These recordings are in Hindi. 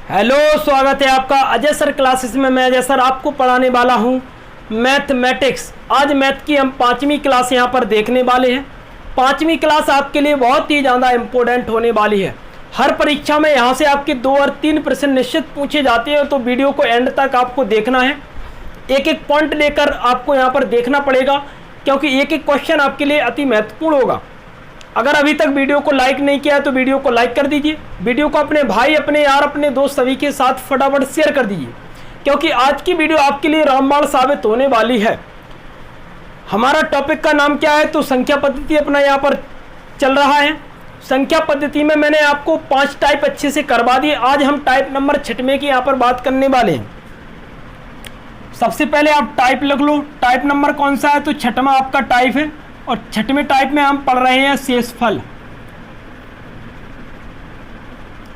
हेलो, स्वागत है आपका अजय सर क्लासेस में। मैं अजय सर आपको पढ़ाने वाला हूं मैथमेटिक्स। आज मैथ की हम 5वीं क्लास यहां पर देखने वाले हैं। 5वीं क्लास आपके लिए बहुत ही ज़्यादा इम्पोर्टेंट होने वाली है। हर परीक्षा में यहां से आपके 2 और 3 प्रश्न निश्चित पूछे जाते हैं, तो वीडियो को एंड तक आपको देखना है। एक एक पॉइंट लेकर आपको यहाँ पर देखना पड़ेगा, क्योंकि एक एक क्वेश्चन आपके लिए अति महत्वपूर्ण होगा। अगर अभी तक वीडियो को लाइक नहीं किया है तो वीडियो को लाइक कर दीजिए। वीडियो को अपने भाई, अपने यार, अपने दोस्त सभी के साथ फटाफट शेयर कर दीजिए, क्योंकि आज की वीडियो आपके लिए रामबाण साबित होने वाली है। हमारा टॉपिक का नाम क्या है? तो संख्या पद्धति अपना यहाँ पर चल रहा है। संख्या पद्धति में मैंने आपको 5 टाइप अच्छे से करवा दिए। आज हम टाइप नंबर 6वें की यहाँ पर बात करने वाले हैं। सबसे पहले आप टाइप लिख लो। टाइप नंबर कौन सा है? तो 6वां आपका टाइप है, और 6वें टाइप में हम पढ़ रहे हैं शेषफल।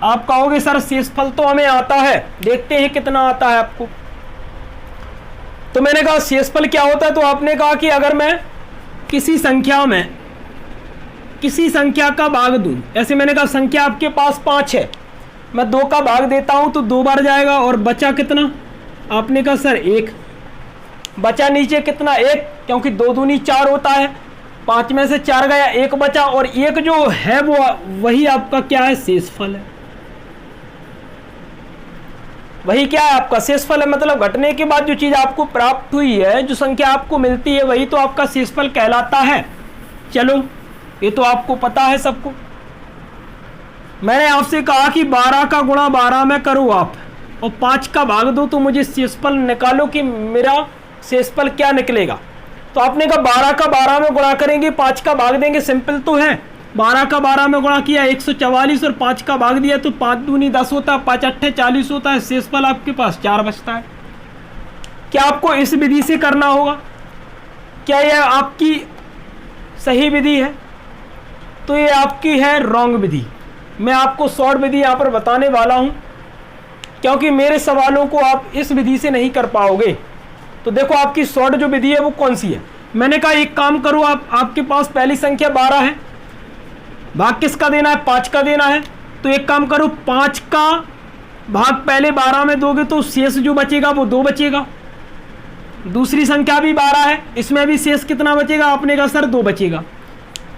आप कहोगे सर शेषफल तो हमें आता है, देखते हैं कितना आता है आपको। तो मैंने कहा शेषफल क्या होता है? तो आपने कहा कि अगर मैं किसी संख्या का भाग दूं, ऐसे मैंने कहा संख्या आपके पास 5 है, मैं 2 का भाग देता हूं तो 2 बार जाएगा, और बचा कितना? आपने कहा सर 1 बचा। नीचे कितना? 1, क्योंकि 2 दूनी 4 होता है। 5 में से 4 गया, 1 बचा, और 1 जो है वो वही आपका क्या है? शेषफल है। वही क्या है? आपका शेषफल है। मतलब घटने के बाद जो चीज आपको प्राप्त हुई है, जो संख्या आपको मिलती है, वही तो आपका शेषफल कहलाता है। चलो, ये तो आपको पता है सबको। मैंने आपसे कहा कि 12 का गुणा 12 में करो आप, और 5 का भाग दो, तो मुझे शेषफल निकालो कि मेरा शेषफल क्या निकलेगा। तो आपने कहा 12 का 12 में गुणा करेंगे, 5 का भाग देंगे। सिंपल तो है। 12 का 12 में गुणा किया 144, और 5 का भाग दिया तो 5 दूनी 10 होता है, 5 अट्ठे 40 होता है। शेषफल आपके पास 4 बचता है। क्या आपको इस विधि से करना होगा? क्या यह आपकी सही विधि है? तो ये आपकी है रॉन्ग विधि। मैं आपको शॉर्ट विधि यहाँ पर बताने वाला हूँ, क्योंकि मेरे सवालों को आप इस विधि से नहीं कर पाओगे। तो देखो, आपकी शॉर्ट जो विधि है वो कौन सी है? मैंने कहा एक काम करो, आपके पास पहली संख्या 12 है, भाग किसका देना है? 5 का देना है। तो एक काम करो, 5 का भाग पहले 12 में दोगे तो शेष जो बचेगा वो 2 बचेगा। दूसरी संख्या भी 12 है, इसमें भी शेष कितना बचेगा? आपने कहा सर 2 बचेगा।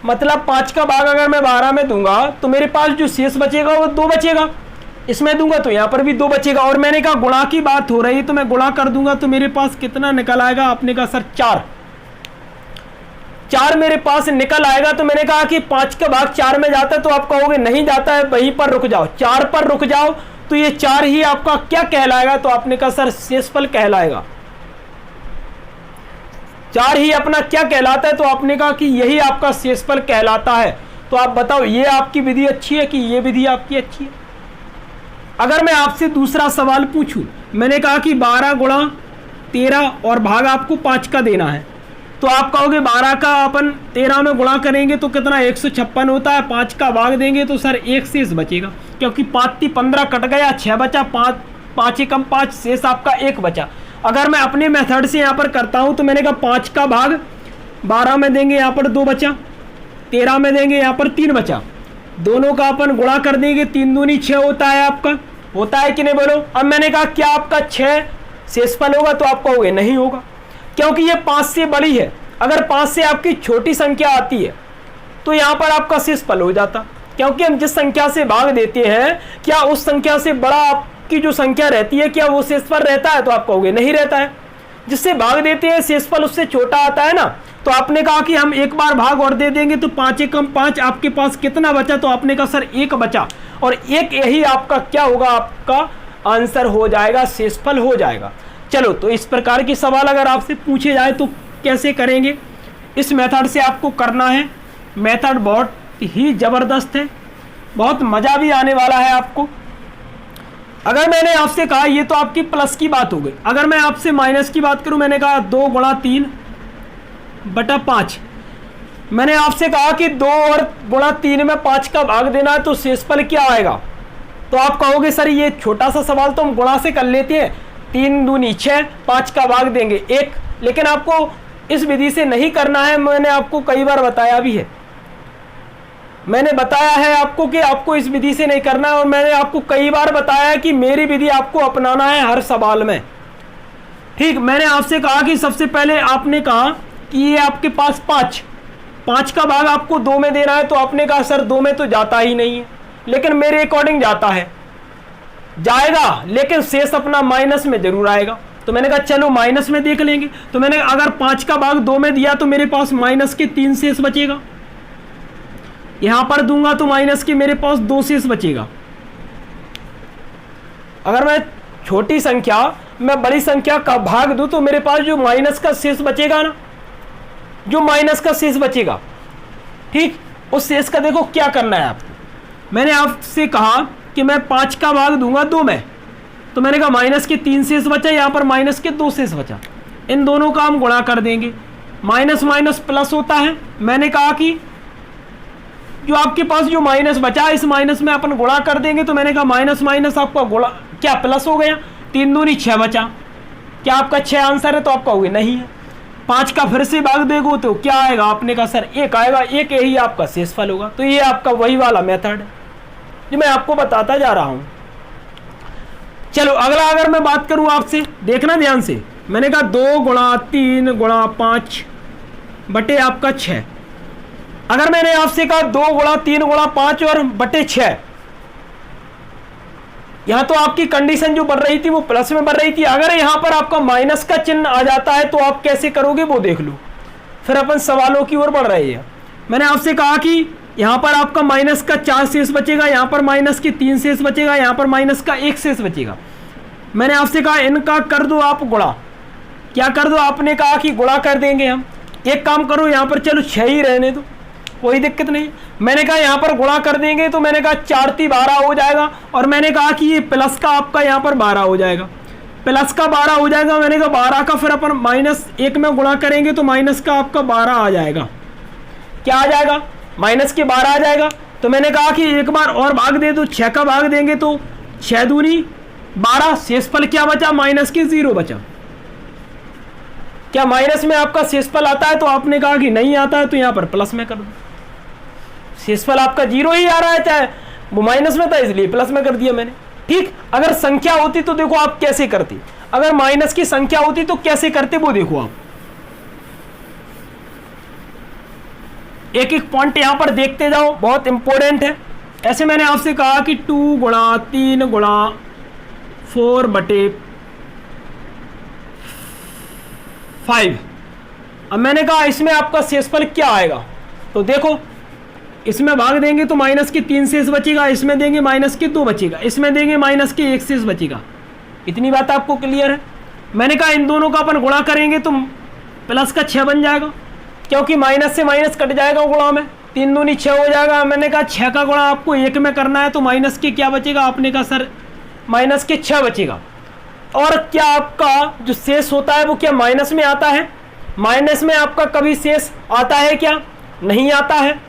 मतलब 5 का भाग अगर मैं 12 में दूंगा तो मेरे पास जो शेष बचेगा वो 2 बचेगा। इसमें दूंगा तो यहाँ पर भी 2 बचेगा। और मैंने कहा गुणा की बात हो रही है, तो मैं गुणा कर दूंगा तो मेरे पास कितना निकल आएगा? आपने कहा सर 4 मेरे पास निकल आएगा। तो मैंने कहा कि 5 का भाग 4 में जाता है, तो आप कहोगे नहीं जाता है, वहीं पर रुक जाओ, 4 पर रुक जाओ। तो ये 4 ही आपका क्या कहलाएगा? तो आपने कहा सर शेषफल कहलाएगा। 4 ही अपना क्या कहलाता है? तो आपने कहा कि यही आपका शेषफल कहलाता है। तो आप बताओ, ये आपकी विधि अच्छी है कि ये विधि आपकी अच्छी है? अगर मैं आपसे दूसरा सवाल पूछूं, मैंने कहा कि 12 गुणा 13 और भाग आपको 5 का देना है, तो आप कहोगे 12 का अपन 13 में गुणा करेंगे तो कितना? 156 होता है। 5 का भाग देंगे तो सर 1 शेष बचेगा, क्योंकि 5 15 कट गया, 6 बचा, 5 एकम 5, शेष आपका 1 बचा। अगर मैं अपने मेथड से यहाँ पर करता हूँ, तो मैंने कहा 5 का भाग 12 में देंगे, यहाँ पर 2 बचा, 13 में देंगे, यहाँ पर 3 बचा। दोनों का अपन गुणा कर देंगे, 3 दूनी 6 होता है आपका। होता है कि नहीं बोलो? अब मैंने कहा क्या आपका 6 शेषफल होगा? तो आप कहोगे नहीं होगा, क्योंकि ये 5 से बड़ी है। अगर 5 से आपकी छोटी संख्या आती है तो यहाँ पर आपका शेषफल हो जाता, क्योंकि हम जिस संख्या से भाग देते हैं, क्या उस संख्या से बड़ा आपकी जो संख्या रहती है, क्या वो शेषफल रहता है? तो आप कहोगे नहीं रहता है। जिससे भाग देते हैं शेषफल उससे छोटा आता है ना। तो आपने कहा कि हम एक बार भाग और दे देंगे, तो 5 एकम 5, आपके पास कितना बचा? तो आपने कहा सर 1 बचा, और 1 यही आपका क्या होगा? आपका आंसर हो जाएगा, शेषफल हो जाएगा। चलो, तो इस प्रकार के सवाल अगर आपसे पूछे जाए तो कैसे करेंगे? इस मेथड से आपको करना है। मेथड बहुत ही ज़बरदस्त है, बहुत मज़ा भी आने वाला है आपको। अगर मैंने आपसे कहा, ये तो आपकी प्लस की बात हो गई। अगर मैं आपसे माइनस की बात करूं, मैंने कहा 2 गुणा 3 बटा 5। मैंने आपसे कहा कि 2 और गुणा 3 में 5 का भाग देना है, तो शेषफल क्या आएगा? तो आप कहोगे सर ये छोटा सा सवाल तो हम गुणा से कर लेते हैं, 3 दूनी 6, 5 का भाग देंगे 1। लेकिन आपको इस विधि से नहीं करना है, मैंने आपको कई बार बताया भी है। मैंने बताया है आपको कि आपको इस विधि से नहीं करना है, और मैंने आपको कई बार बताया है कि मेरी विधि आपको अपनाना है हर सवाल में। ठीक, मैंने आपसे कहा कि सबसे पहले आपने कहा कि ये आपके पास 5 का भाग आपको 2 में देना है, तो आपने कहा सर 2 में तो जाता ही नहीं है, लेकिन मेरे अकॉर्डिंग जाता है, जाएगा, लेकिन शेष अपना माइनस में जरूर आएगा। तो मैंने कहा चलो माइनस में देख लेंगे। तो मैंने अगर 5 का भाग 2 में दिया तो मेरे पास माइनस के 3 शेष बचेगा, यहां पर दूंगा तो माइनस के मेरे पास 2 शेष बचेगा। अगर मैं छोटी संख्या मैं बड़ी संख्या का भाग दूं तो मेरे पास जो माइनस का शेष बचेगा ना, जो माइनस का शेष बचेगा, ठीक, उस शेष का देखो क्या करना है आपको। मैंने आपसे कहा कि मैं 5 का भाग दूंगा 2 में, तो मैंने कहा माइनस के 3 शेष बचा, यहां पर माइनस के 2 शेष बचा, इन दोनों का हम गुणा कर देंगे, माइनस माइनस प्लस होता है। मैंने कहा कि जो आपके पास जो माइनस बचा इस माइनस में अपन गुणा कर देंगे, तो मैंने कहा माइनस माइनस आपका गुणा क्या प्लस हो गया, 3 दूनी 6 बचा। क्या आपका 6 आंसर है? तो आप कहोगे नहीं है। 5 का फिर से भाग देगो तो क्या आएगा? आपने कहा सर 1 आएगा, 1 यही आपका शेषफल होगा। तो ये आपका वही वाला मेथड है जो मैं आपको बताता जा रहा हूं। चलो अगला अगर मैं बात करूं आपसे, देखना ध्यान से, मैंने कहा 2 गुणा 3 गुणा 5 बटे आपका 6। अगर मैंने आपसे कहा 2 गुणा 3 गुणा 5 और बटे 6, यहां तो आपकी कंडीशन जो बढ़ रही थी वो प्लस में बढ़ रही थी। अगर यहां पर आपका माइनस का चिन्ह आ जाता है तो आप कैसे करोगे वो देख लो, फिर अपन सवालों की ओर बढ़ रहे हैं। मैंने आपसे कहा कि यहां पर आपका माइनस का 4 शेष बचेगा, यहां पर माइनस के 3 शेष बचेगा, यहां पर माइनस का 1 शेष बचेगा। मैंने आपसे कहा इनका कर दो आप गुणा। क्या कर दो? आपने कहा कि गुणा कर देंगे हम। एक काम करो, यहां पर चलो 6 ही रहने दो, कोई दिक्कत नहीं। मैंने कहा यहां पर गुणा कर देंगे, तो मैंने कहा 4 × 12 हो जाएगा, और मैंने कहा कि ये प्लस का आपका यहां पर 12 हो जाएगा, प्लस का 12 हो जाएगा। मैंने कहा 12 का फिर अपन -1 में गुणा करेंगे तो माइनस का आपका 12 आ जाएगा। क्या आ जाएगा? माइनस के 12 आ जाएगा। तो मैंने कहा कि एक बार और भाग दे दो, 6 का भाग देंगे तो 6 दूनी 12, शेषफल क्या बचा? माइनस के 0 बचा। क्या माइनस में आपका शेषफल आता है? तो आपने कहा कि नहीं आता है, तो यहां पर प्लस में कर दो। शेषफल आपका 0 ही आ रहा है, चाहे वो माइनस में था इसलिए प्लस में कर दिया मैंने। ठीक, अगर संख्या होती तो देखो आप कैसे करते, अगर माइनस की संख्या होती तो कैसे करते वो देखो आप। एक एक पॉइंट यहां पर देखते जाओ, बहुत इंपॉर्टेंट है। ऐसे मैंने आपसे कहा कि 2 गुणा 3 गुणा 4 बटे 5। अब मैंने कहा इसमें आपका शेषफल क्या आएगा, तो देखो इसमें भाग देंगे तो माइनस के 3 शेष बचेगा, इसमें देंगे माइनस के 2 बचेगा, इसमें देंगे माइनस के 1 शेष बचेगा। इतनी बात आपको क्लियर है? मैंने कहा इन दोनों का अपन गुणा करेंगे तो प्लस का 6 बन जाएगा, क्योंकि माइनस से माइनस कट जाएगा गुणा में, 3 दूनी 6 हो जाएगा। मैंने कहा 6 का गुणा आपको 1 में करना है, तो माइनस के क्या बचेगा? आपने कहा सर माइनस के 6 बचेगा। और क्या आपका जो शेष होता है वो क्या माइनस में आता है? माइनस में आपका कभी शेष आता है क्या? नहीं आता है।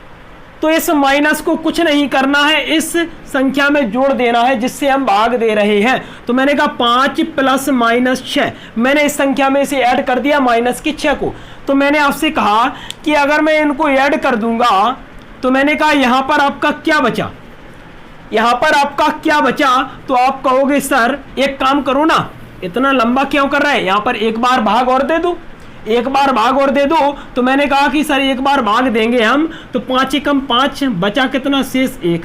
तो इस माइनस को कुछ नहीं करना है, इस संख्या में जोड़ देना है जिससे हम भाग दे रहे हैं। तो मैंने कहा 5 + -6, मैंने इस संख्या में इसे ऐड कर दिया माइनस के 6 को। तो मैंने आपसे कहा कि अगर मैं इनको ऐड कर दूंगा तो मैंने कहा यहां पर आपका क्या बचा, यहां पर आपका क्या बचा? तो आप कहोगे सर एक काम करो ना, इतना लंबा क्यों कर रहा है, यहां पर एक बार भाग और दे दो, एक बार भाग और दे दो। तो मैंने कहा कि सर एक बार भाग देंगे हम, तो 5 × 5 बचा कितना? शेष 1।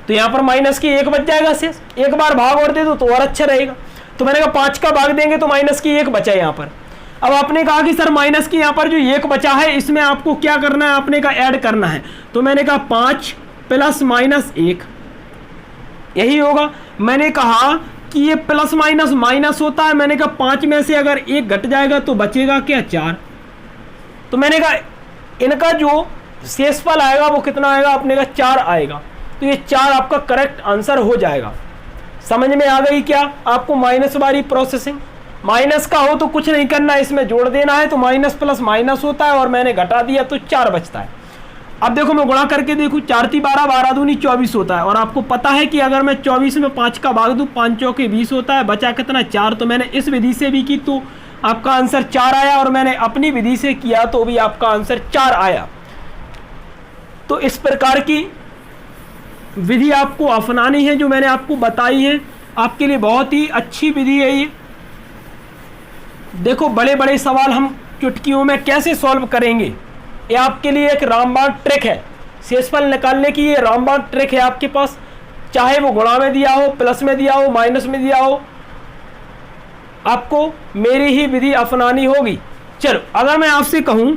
तो यहाँ पर माइनस की 1 बच जाएगा शेष, एक बार भाग और दे दो तो और अच्छा रहेगा। तो मैंने कहा 5 का भाग देंगे तो माइनस की 1 बचा यहाँ पर। अब आपने कहा कि सर माइनस की यहाँ पर जो 1 बचा है इसमें आपको क्या करना है? आपने कहा ऐड करना है। तो मैंने कहा 5 + -1 यही होगा। मैंने कहा कि ये प्लस माइनस माइनस होता है। मैंने कहा 5 में से अगर 1 घट जाएगा तो बचेगा क्या? 4। तो मैंने कहा इनका जो शेषफल आएगा वो कितना आएगा? आपने कहा 4 आएगा। तो ये 4 आपका करेक्ट आंसर हो जाएगा। समझ में आ गई क्या आपको माइनस वाली प्रोसेसिंग? माइनस का हो तो कुछ नहीं करना, इसमें जोड़ देना है, तो माइनस प्लस माइनस होता है, और मैंने घटा दिया तो 4 बचता है। अब देखो मैं गुणा करके देखूँ, 4 × 12, 12 दूनी 24 होता है। और आपको पता है कि अगर मैं 24 में 5 का भाग दूँ, 5 चौके 20 होता है, बचा कितना? 4। तो मैंने इस विधि से भी की तो आपका आंसर 4 आया, और मैंने अपनी विधि से किया तो भी आपका आंसर 4 आया। तो इस प्रकार की विधि आपको अपनानी है जो मैंने आपको बताई है, आपके लिए बहुत ही अच्छी विधि है ये। देखो बड़े बड़े सवाल हम चुटकियों में कैसे सॉल्व करेंगे, ये आपके लिए एक रामबाण ट्रिक है। शेषफल निकालने की ये रामबाण ट्रिक है आपके पास, चाहे वो गुणा में दिया हो, प्लस में दिया हो, माइनस में दिया हो, आपको मेरी ही विधि अपनानी होगी। चलो अगर मैं आपसे कहूं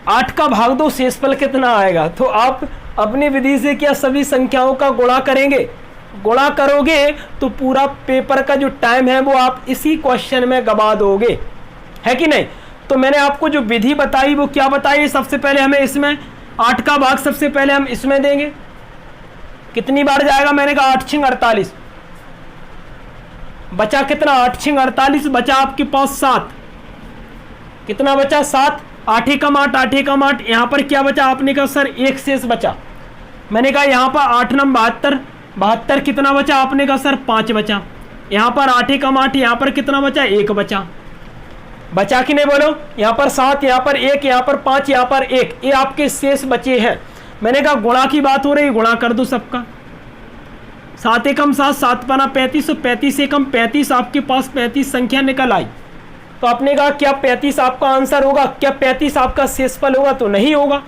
8 का भाग दो शेषफल कितना आएगा, तो आप अपनी विधि से क्या सभी संख्याओं का गुणा करेंगे। गुणा करोगे तो पूरा पेपर का जो टाइम है वो आप इसी क्वेश्चन में गवा दोगे, है कि नहीं। तो मैंने आपको जो विधि बताई वो क्या बताई, सबसे पहले हमें इसमें 8 का भाग सबसे पहले हम इसमें देंगे। कितनी बार जाएगा, मैंने कहा 8 छिंग 48, बचा कितना 8 छिंग 48, बचा आपके पास 7, कितना बचा 7, 8 एकम 8, 8 एकम 8, यहाँ पर क्या बचा, आपने कहा सर एक शेष बचा। मैंने कहा यहाँ पर 8 नम 72, 72 कितना बचा, आपने कहा सर 5 बचा। यहाँ पर 8 एकम 8, यहाँ पर कितना बचा, 1 बचा। बचा कि नहीं बोलो, यहाँ पर 7, यहाँ पर 1, यहाँ पर 5, यहाँ पर 1, ये आपके शेष बचे हैं। मैंने कहा गुणा की बात हो रही, गुणा कर दो सबका। 7 एकम 7, 7 पाना 35, 35 एकम 35, आपके पास 35 संख्या निकल आई। तो आपने कहा क्या 35 आपका आंसर होगा, क्या 35 आपका शेषफल होगा, तो नहीं होगा।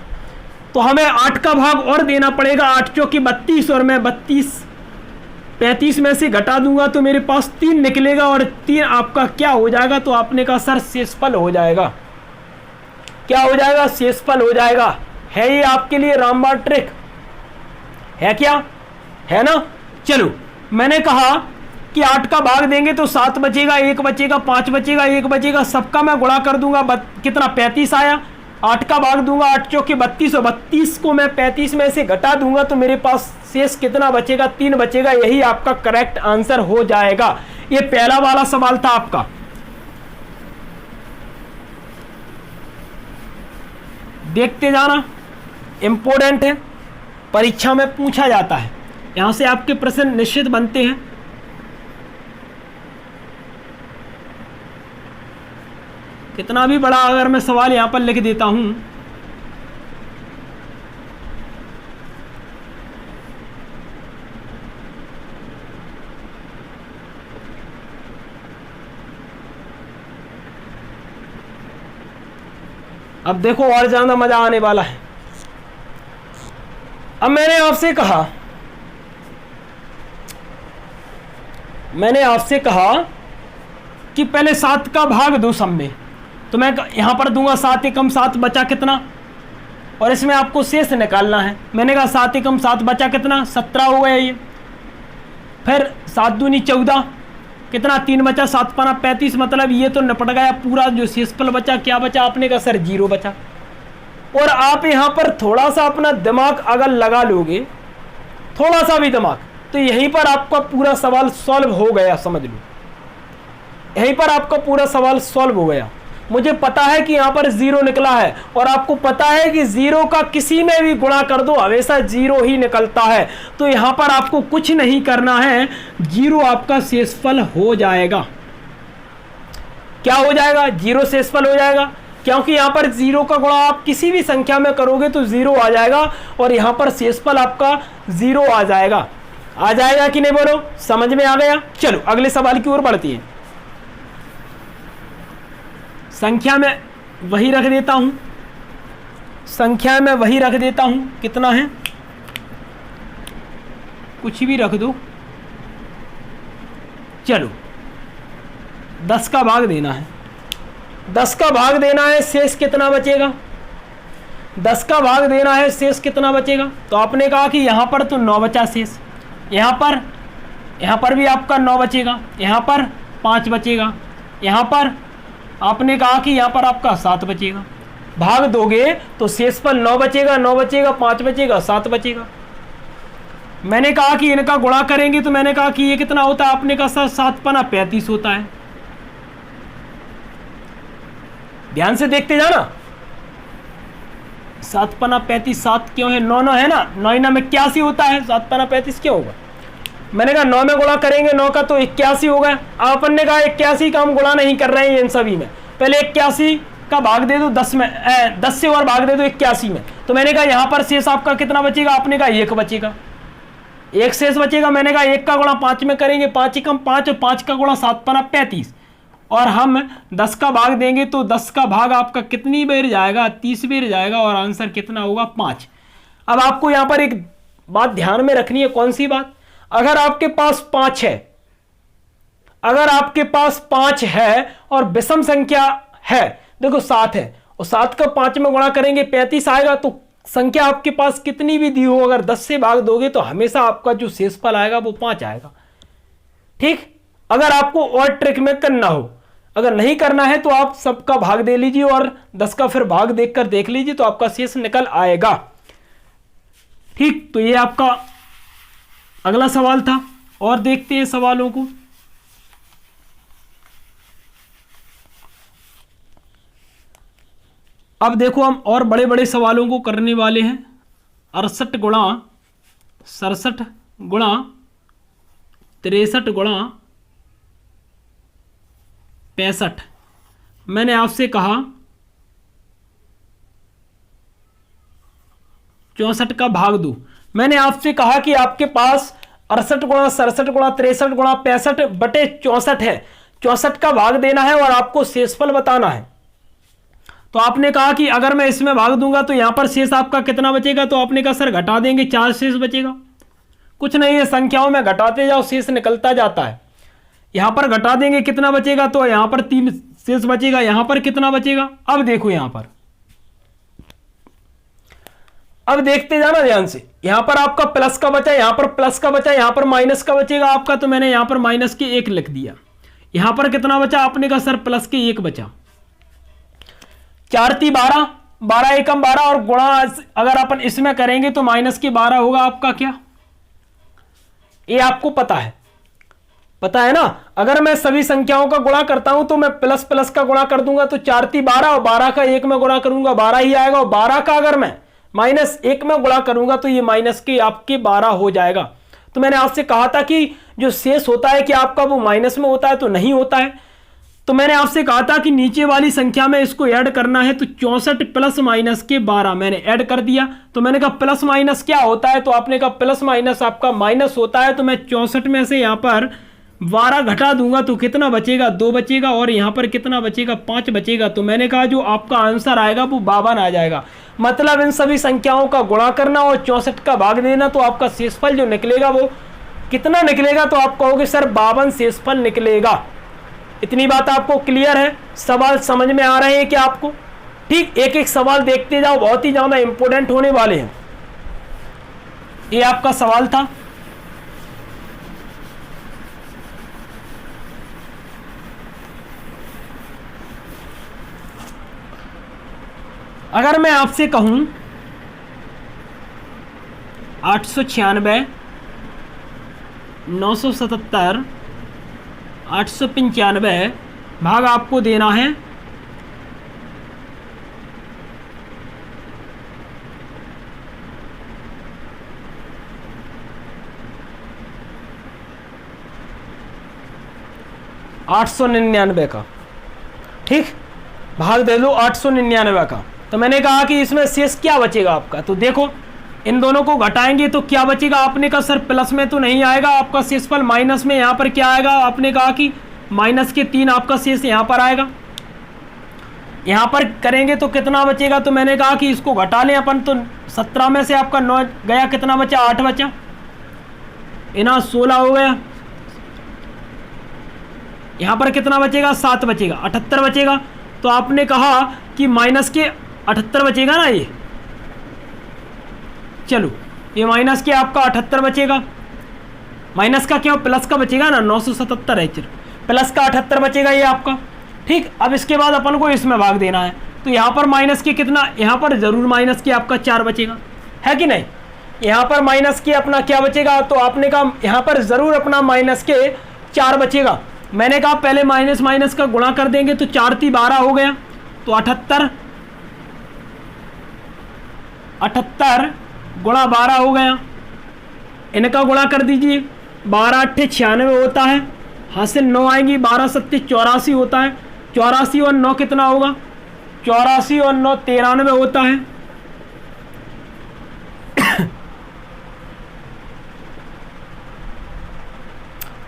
तो हमें 8 का भाग और देना पड़ेगा, 8 चौके 32, और मैं 35 में से घटा दूंगा तो मेरे पास 3 निकलेगा, और 3 आपका क्या हो जाएगा, तो आपने कहा सर शेषफल हो जाएगा। क्या हो जाएगा, शेषफल हो जाएगा। है ये आपके लिए रामबाण ट्रिक है, क्या है ना। चलो मैंने कहा कि 8 का भाग देंगे तो 7 बचेगा, 1 बचेगा, 5 बचेगा, 1 बचेगा, सबका मैं गुणा कर दूंगा। कितना 35 आया, 8 का भाग दूंगा, 8 चौके 32, और 32 को मैं 35 में से घटा दूंगा तो मेरे पास शेष कितना बचेगा, 3 बचेगा। यही आपका करेक्ट आंसर हो जाएगा। ये पहला वाला सवाल था आपका। देखते जाना, इंपॉर्टेंट है, परीक्षा में पूछा जाता है, यहां से आपके प्रश्न निश्चित बनते हैं। कितना भी बड़ा अगर मैं सवाल यहां पर लिख देता हूं, अब देखो और ज्यादा मजा आने वाला है। अब मैंने आपसे कहा कि पहले 7 का भाग दो सब में, तो मैं यहां पर दूंगा 7 एकम 7, बचा कितना, और इसमें आपको शेष निकालना है। मैंने कहा 7 एकम 7 बचा कितना, 17 हो गया ये। फिर 7 दूनी 14, कितना 3 बचा, 7 पाना 35, मतलब ये तो निपट गया पूरा। जो शेषफल बचा क्या बचा, आपने कहा सर 0 बचा। और आप यहां पर थोड़ा सा अपना दिमाग अगर लगा लोगे, थोड़ा सा भी दिमाग, तो यहीं पर आपका पूरा सवाल सॉल्व हो गया, समझ लो यहीं पर आपका पूरा सवाल सॉल्व हो गया। मुझे पता है कि यहाँ पर 0 निकला है, और आपको पता है कि 0 का किसी में भी गुणा कर दो हमेशा 0 ही निकलता है। तो यहाँ पर आपको कुछ नहीं करना है, 0 आपका शेषफल हो जाएगा। क्या हो जाएगा, 0 शेषफल हो जाएगा, क्योंकि यहाँ पर 0 का गुणा आप किसी भी संख्या में करोगे तो 0 आ जाएगा, और यहाँ पर शेषफल आपका 0 आ जाएगा। आ जाएगा कि नहीं बोलो, समझ में आ गया। चलो अगले सवाल की ओर बढ़ती है। संख्या में वही रख देता हूं, संख्या में वही रख देता हूं, कितना है, कुछ भी रख दो। चलो 10 का भाग देना है, 10 का भाग देना है, शेष कितना बचेगा, 10 का भाग देना है, शेष कितना बचेगा। तो आपने कहा कि यहां पर तो 9 बचा शेष, यहां पर भी आपका 9 बचेगा, यहां पर 5 बचेगा, यहां पर आपने कहा कि यहां पर आपका 7 बचेगा। भाग दोगे तो शेषफल 9 बचेगा, 9 बचेगा, 5 बचेगा, 7 बचेगा। मैंने कहा कि इनका गुणा करेंगे, तो मैंने कहा कि ये कितना होता है, आपने कहा सर 7 पाना 35 होता है। ध्यान से देखते जाना, 7 पना 35, 7 क्यों है, 9 9 है ना, 9 9 में 81 होता है, 7 पना 35 क्यों होगा। मैंने कहा 9 में गुणा करेंगे 9 का तो 81 होगा। अब अपन ने कहा 81 का हम गुणा नहीं कर रहे हैं इन सभी में, पहले 81 का भाग दे दो 10 में, 10 से और भाग दे दो 81 में। तो मैंने कहा यहाँ पर शेष आपका कितना बचेगा, आपने कहा 1 बचेगा, 1 शेष बचेगा। मैंने कहा 1 का गुणा 5 में करेंगे, 5 एकम 5 और 5 का गुणा 7 पना 35, और हम 10 का भाग देंगे तो 10 का भाग आपका कितनी बार जाएगा, 30 बार जाएगा, और आंसर कितना होगा 5। अब आपको यहाँ पर एक बात ध्यान में रखनी है, कौन सी बात, अगर आपके पास 5 है, अगर आपके पास 5 है और विषम संख्या है, देखो 7 है और 7 का 5 में गुणा करेंगे 35 आएगा, तो संख्या आपके पास कितनी भी दी हो अगर 10 से भाग दोगे तो हमेशा आपका जो शेषफल आएगा वो 5 आएगा। ठीक, अगर आपको और ट्रिक में करना हो, अगर नहीं करना है तो आप सबका भाग दे लीजिए और 10 का फिर भाग देखकर देख लीजिए तो आपका शेष निकल आएगा। ठीक, तो ये आपका अगला सवाल था, और देखते हैं सवालों को। अब देखो हम और बड़े बड़े सवालों को करने वाले हैं। 68 गुणा 67 गुणा 63 गुणा 65। मैंने आपसे कहा 64 का भाग दो। मैंने आपसे कहा कि आपके पास 68 गुणा 67 गुणा 63 गुणा 65 बटे 64 है, 64 का भाग देना है और आपको शेषफल बताना है। तो आपने कहा कि अगर मैं इसमें भाग दूंगा तो यहां पर शेष आपका कितना बचेगा, तो आपने कहा सर घटा देंगे, 4 शेष बचेगा। कुछ नहीं है, संख्याओं में घटाते जाओ, शेष निकलता जाता है। यहां पर घटा देंगे, कितना बचेगा, तो यहां पर 3 शेष बचेगा। यहां पर कितना बचेगा, अब देखो यहां पर, अब देखते जाना ध्यान से। यहां पर आपका प्लस का बचा, यहां पर प्लस का बचा, यहां पर माइनस का बचेगा आपका, तो मैंने यहां पर माइनस के 1 लिख दिया। यहां पर कितना बचा, आपने कहा सर प्लस के 1 बचा। 4 × 12, 12 एकम 12, और गुणा अगर अपन इसमें करेंगे तो माइनस के 12 होगा आपका क्या, ये आपको पता है, पता है ना। अगर मैं सभी संख्याओं का गुणा करता हूं तो मैं प्लस प्लस का गुणा कर दूंगा, तो 4 × 12 और 12 का 1 में गुणा करूंगा 12 ही आएगा, और 12 का अगर मैं माइनस 1 में गुणा करूंगा तो ये माइनस के आपके 12 हो जाएगा। तो मैंने आपसे कहा था कि जो शेष होता है कि आपका वो माइनस में होता है, तो नहीं होता है। तो मैंने आपसे कहा था कि नीचे वाली संख्या में इसको ऐड करना है, तो 64 प्लस माइनस के 12 मैंने ऐड कर दिया। तो मैंने कहा प्लस माइनस क्या होता है, तो आपने कहा प्लस माइनस आपका माइनस होता है। तो मैं 64 में से यहाँ पर 12 घटा दूंगा तो कितना बचेगा, 2 बचेगा, और यहाँ पर कितना बचेगा, 5 बचेगा। तो मैंने कहा जो आपका आंसर आएगा वो 52 आ जाएगा। मतलब इन सभी संख्याओं का गुणा करना और 64 का भाग देना, तो आपका शेषफल जो निकलेगा वो कितना निकलेगा, तो आप कहोगे सर 52 शेषफल निकलेगा। इतनी बात आपको क्लियर है, सवाल समझ में आ रहे हैं क्या आपको। ठीक, एक एक सवाल देखते जाओ, बहुत ही ज्यादा इंपॉर्टेंट होने वाले हैं। ये आपका सवाल था। अगर मैं आपसे कहूं 896 977 895 भाग आपको देना है 899 का। ठीक, भाग दे दो 899 का। तो मैंने कहा कि इसमें शेष क्या बचेगा आपका, तो देखो इन दोनों को घटाएंगे तो क्या बचेगा। आपने कहा सर प्लस में तो नहीं आएगा आपका शेषफल, माइनस में। यहाँ पर क्या आएगा, आपने कहा कि माइनस के 3 आपका शेष यहाँ पर आएगा। यहाँ पर करेंगे तो कितना बचेगा, तो मैंने कहा कि इसको घटा लें अपन। तो 17 में से आपका 9 गया, कितना बचा, 8 बचा, इना 16 हो गया। यहाँ पर कितना बचेगा, 7 बचेगा, 78 बचेगा। तो आपने कहा कि माइनस के 78 बचेगा ना, ये चलो ये माइनस के आपका 78 बचेगा। माइनस का क्यों, प्लस का बचेगा ना, 977 है, प्लस का 78 बचेगा ये आपका। ठीक, अब इसके बाद अपन को इसमें भाग देना है। तो यहाँ पर माइनस के कितना, यहाँ पर जरूर माइनस के आपका 4 बचेगा, है कि नहीं। यहाँ पर माइनस के अपना क्या बचेगा, तो आपने कहा यहाँ पर जरूर अपना माइनस के 4 बचेगा। मैंने कहा पहले माइनस माइनस का गुणा कर देंगे तो 4 × 3 = 12 हो गया। तो 78 78 गुणा 12 हो गया, इनका गुणा कर दीजिए, 12 8 96 होता है, हासिल 9 आएंगी, 12 7 84 होता है, 84 और 9 कितना होगा, 84 और 9 93 होता है।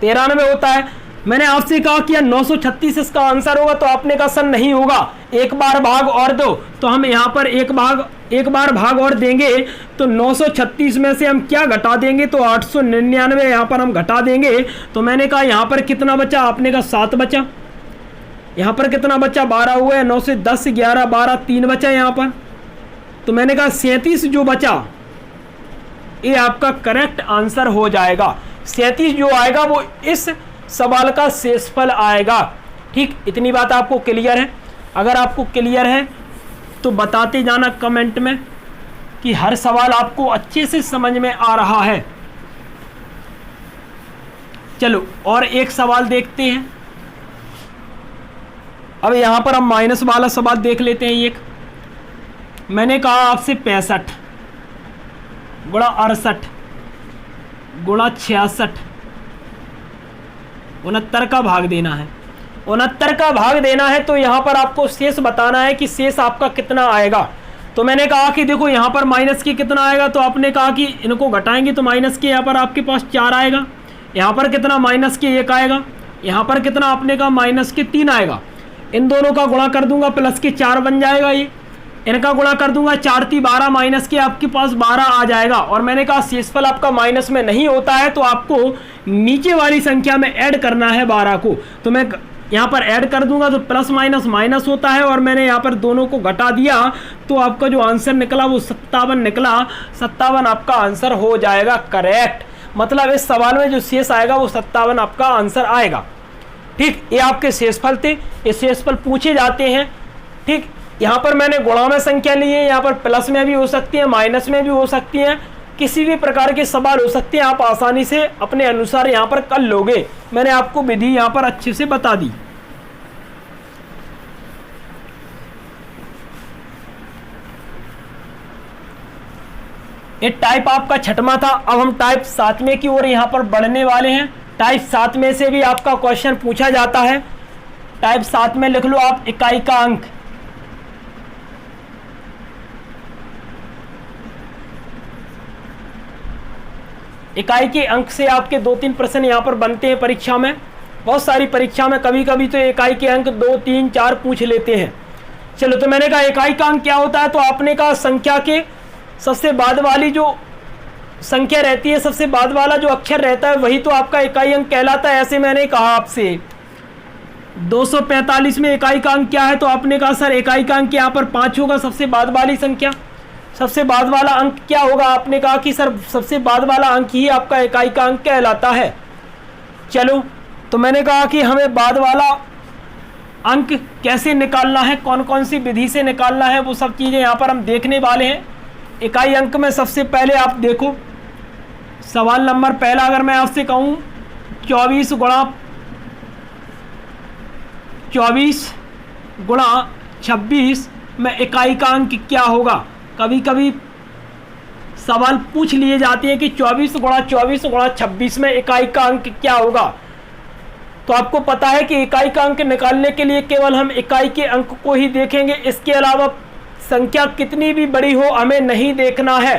93 होता है। मैंने आपसे कहा कि 936 इसका आंसर होगा, तो आपने कहा सर नहीं होगा, एक बार भाग और दो, तो हम यहाँ पर एक बार भाग और देंगे, तो 936 में से हम क्या घटा देंगे, तो 899 यहाँ पर हम घटा देंगे। तो मैंने कहा यहाँ पर कितना बचा, आपने कहा 7 बचा, यहाँ पर कितना बचा, 12 हुए, 9 से 10 11 12 3 बचा यहाँ पर। तो मैंने कहा 37 जो बचा ये आपका करेक्ट आंसर हो जाएगा। 37 जो आएगा वो इस सवाल का शेषफल आएगा। ठीक, इतनी बात आपको क्लियर है? अगर आपको क्लियर है तो बताते जाना कमेंट में कि हर सवाल आपको अच्छे से समझ में आ रहा है। चलो और एक सवाल देखते हैं। अब यहां पर हम माइनस वाला सवाल देख लेते हैं। एक मैंने कहा आपसे 65 गुणा 68 गुणा 66 69 का भाग देना है। 69 का भाग देना है तो यहाँ पर आपको शेष बताना है कि शेष आपका कितना आएगा। तो मैंने कहा कि देखो यहाँ पर माइनस के कितना आएगा, तो आपने कहा कि इनको घटाएंगे तो माइनस के यहाँ पर आपके पास 4 आएगा, यहाँ पर कितना माइनस के 1 आएगा, यहाँ पर कितना आपने कहा माइनस के 3 आएगा। इन दोनों का गुणा कर दूंगा, प्लस के 4 बन जाएगा, ये इनका गुणा कर दूंगा, 4 × 12 माइनस के आपके पास 12 आ जाएगा। और मैंने कहा शेषफल आपका माइनस में नहीं होता है तो आपको नीचे वाली संख्या में ऐड करना है 12 को। तो मैं यहाँ पर ऐड कर दूंगा तो प्लस माइनस माइनस होता है, और मैंने यहाँ पर दोनों को घटा दिया तो आपका जो आंसर निकला वो 57 निकला। 57 आपका आंसर हो जाएगा करेक्ट। मतलब इस सवाल में जो शेष आएगा वो 57 आपका आंसर आएगा। ठीक, ये आपके शेषफल थे, ये शेषफल पूछे जाते हैं। ठीक, यहाँ पर मैंने गुणा में संख्या ली है, यहाँ पर प्लस में भी हो सकती है, माइनस में भी हो सकती है, किसी भी प्रकार के सवाल हो सकते हैं। आप आसानी से अपने अनुसार यहाँ पर कर लोगे। मैंने आपको विधि यहाँ पर अच्छे से बता दी। ये टाइप आपका 6वां था। अब हम टाइप 7वें की ओर यहाँ पर बढ़ने वाले हैं। टाइप 7 में से भी आपका क्वेश्चन पूछा जाता है। टाइप 7 में लिख लो आप इकाई का अंक। इकाई के अंक से आपके 2-3 प्रश्न यहाँ पर बनते हैं परीक्षा में, बहुत सारी परीक्षा में। कभी कभी तो इकाई के अंक 2, 3, 4 पूछ लेते हैं। चलो, तो मैंने कहा इकाई का अंक क्या होता है, तो आपने कहा संख्या के सबसे बाद वाली जो संख्या रहती है, सबसे बाद वाला जो अक्षर रहता है वही तो आपका इकाई अंक कहलाता है। ऐसे मैंने कहा आपसे 245 में इकाई का अंक क्या है, तो आपने कहा सर इकाई का अंक यहाँ पर 5 होगा, सबसे बाद वाली संख्या। सबसे बाद वाला अंक क्या होगा, आपने कहा कि सर सबसे बाद वाला अंक ही आपका इकाई का अंक कहलाता है। चलो, तो मैंने कहा कि हमें बाद वाला अंक कैसे निकालना है, कौन कौन सी विधि से निकालना है, वो सब चीज़ें यहाँ पर हम देखने वाले हैं। इकाई अंक में सबसे पहले आप देखो सवाल नंबर पहला, अगर मैं आपसे कहूँ 24 गुणा 26 में इकाई का अंक क्या होगा। कभी कभी सवाल पूछ लिए जाते हैं कि 24 गुणा 26 में इकाई का अंक क्या होगा। तो आपको पता है कि इकाई का अंक निकालने के लिए केवल हम इकाई के अंक को ही देखेंगे, इसके अलावा संख्या कितनी भी बड़ी हो हमें नहीं देखना है।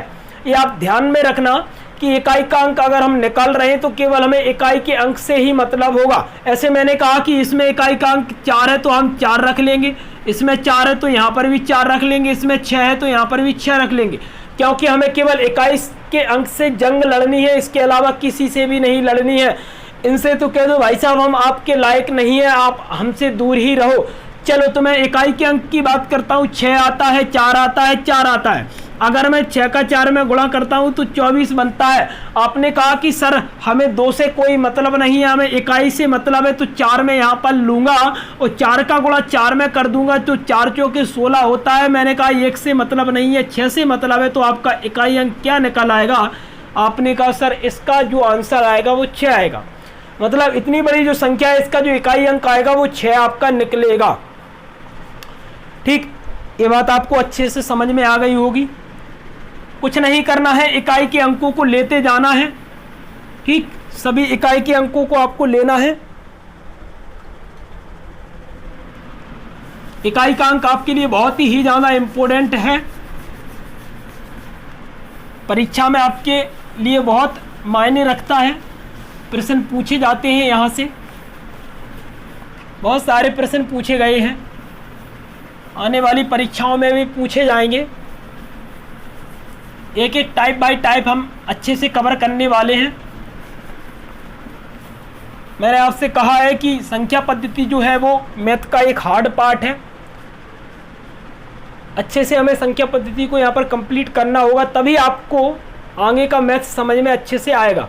ये आप ध्यान में रखना कि इकाई का अंक अगर हम निकाल रहे हैं तो केवल हमें इकाई के अंक से ही मतलब होगा। ऐसे मैंने कहा कि इसमें इकाई का अंक 4 है तो हम 4 रख लेंगे, इसमें 4 है तो यहाँ पर भी 4 रख लेंगे, इसमें 6 है तो यहाँ पर भी 6 रख लेंगे, क्योंकि हमें केवल इकाई के अंक से जंग लड़नी है, इसके अलावा किसी से भी नहीं लड़नी है। इनसे तो कह दो भाई साहब हम आपके लायक नहीं है, आप हमसे दूर ही रहो। चलो, तो मैं इकाई के अंक की बात करता हूँ। 6 आता है, 4 आता है, 4 आता है। अगर मैं 6 का 4 में गुणा करता हूँ तो 24 बनता है। आपने कहा कि सर हमें 2 से कोई मतलब नहीं है, हमें इकाई से मतलब है, तो 4 में यहाँ पर लूँगा और 4 का गुणा 4 में कर दूंगा तो 4 चौके 16 होता है। मैंने कहा 1 से मतलब नहीं है, 6 से मतलब है, तो आपका इकाई अंक क्या निकल आएगा। आपने कहा सर इसका जो आंसर आएगा वो 6 आएगा। मतलब इतनी बड़ी जो संख्या है इसका जो इकाई अंक आएगा वो 6 आपका निकलेगा। ठीक, ये बात आपको अच्छे से समझ में आ गई होगी। कुछ नहीं करना है, इकाई के अंकों को लेते जाना है। ठीक, सभी इकाई के अंकों को आपको लेना है। इकाई का अंक आपके लिए बहुत ही ज़्यादा इम्पोर्टेंट है, परीक्षा में आपके लिए बहुत मायने रखता है। प्रश्न पूछे जाते हैं, यहाँ से बहुत सारे प्रश्न पूछे गए हैं, आने वाली परीक्षाओं में भी पूछे जाएंगे। एक एक टाइप बाय टाइप हम अच्छे से कवर करने वाले हैं। मैंने आपसे कहा है कि संख्या पद्धति जो है वो मैथ का एक हार्ड पार्ट है। अच्छे से हमें संख्या पद्धति को यहाँ पर कंप्लीट करना होगा, तभी आपको आगे का मैथ समझ में अच्छे से आएगा।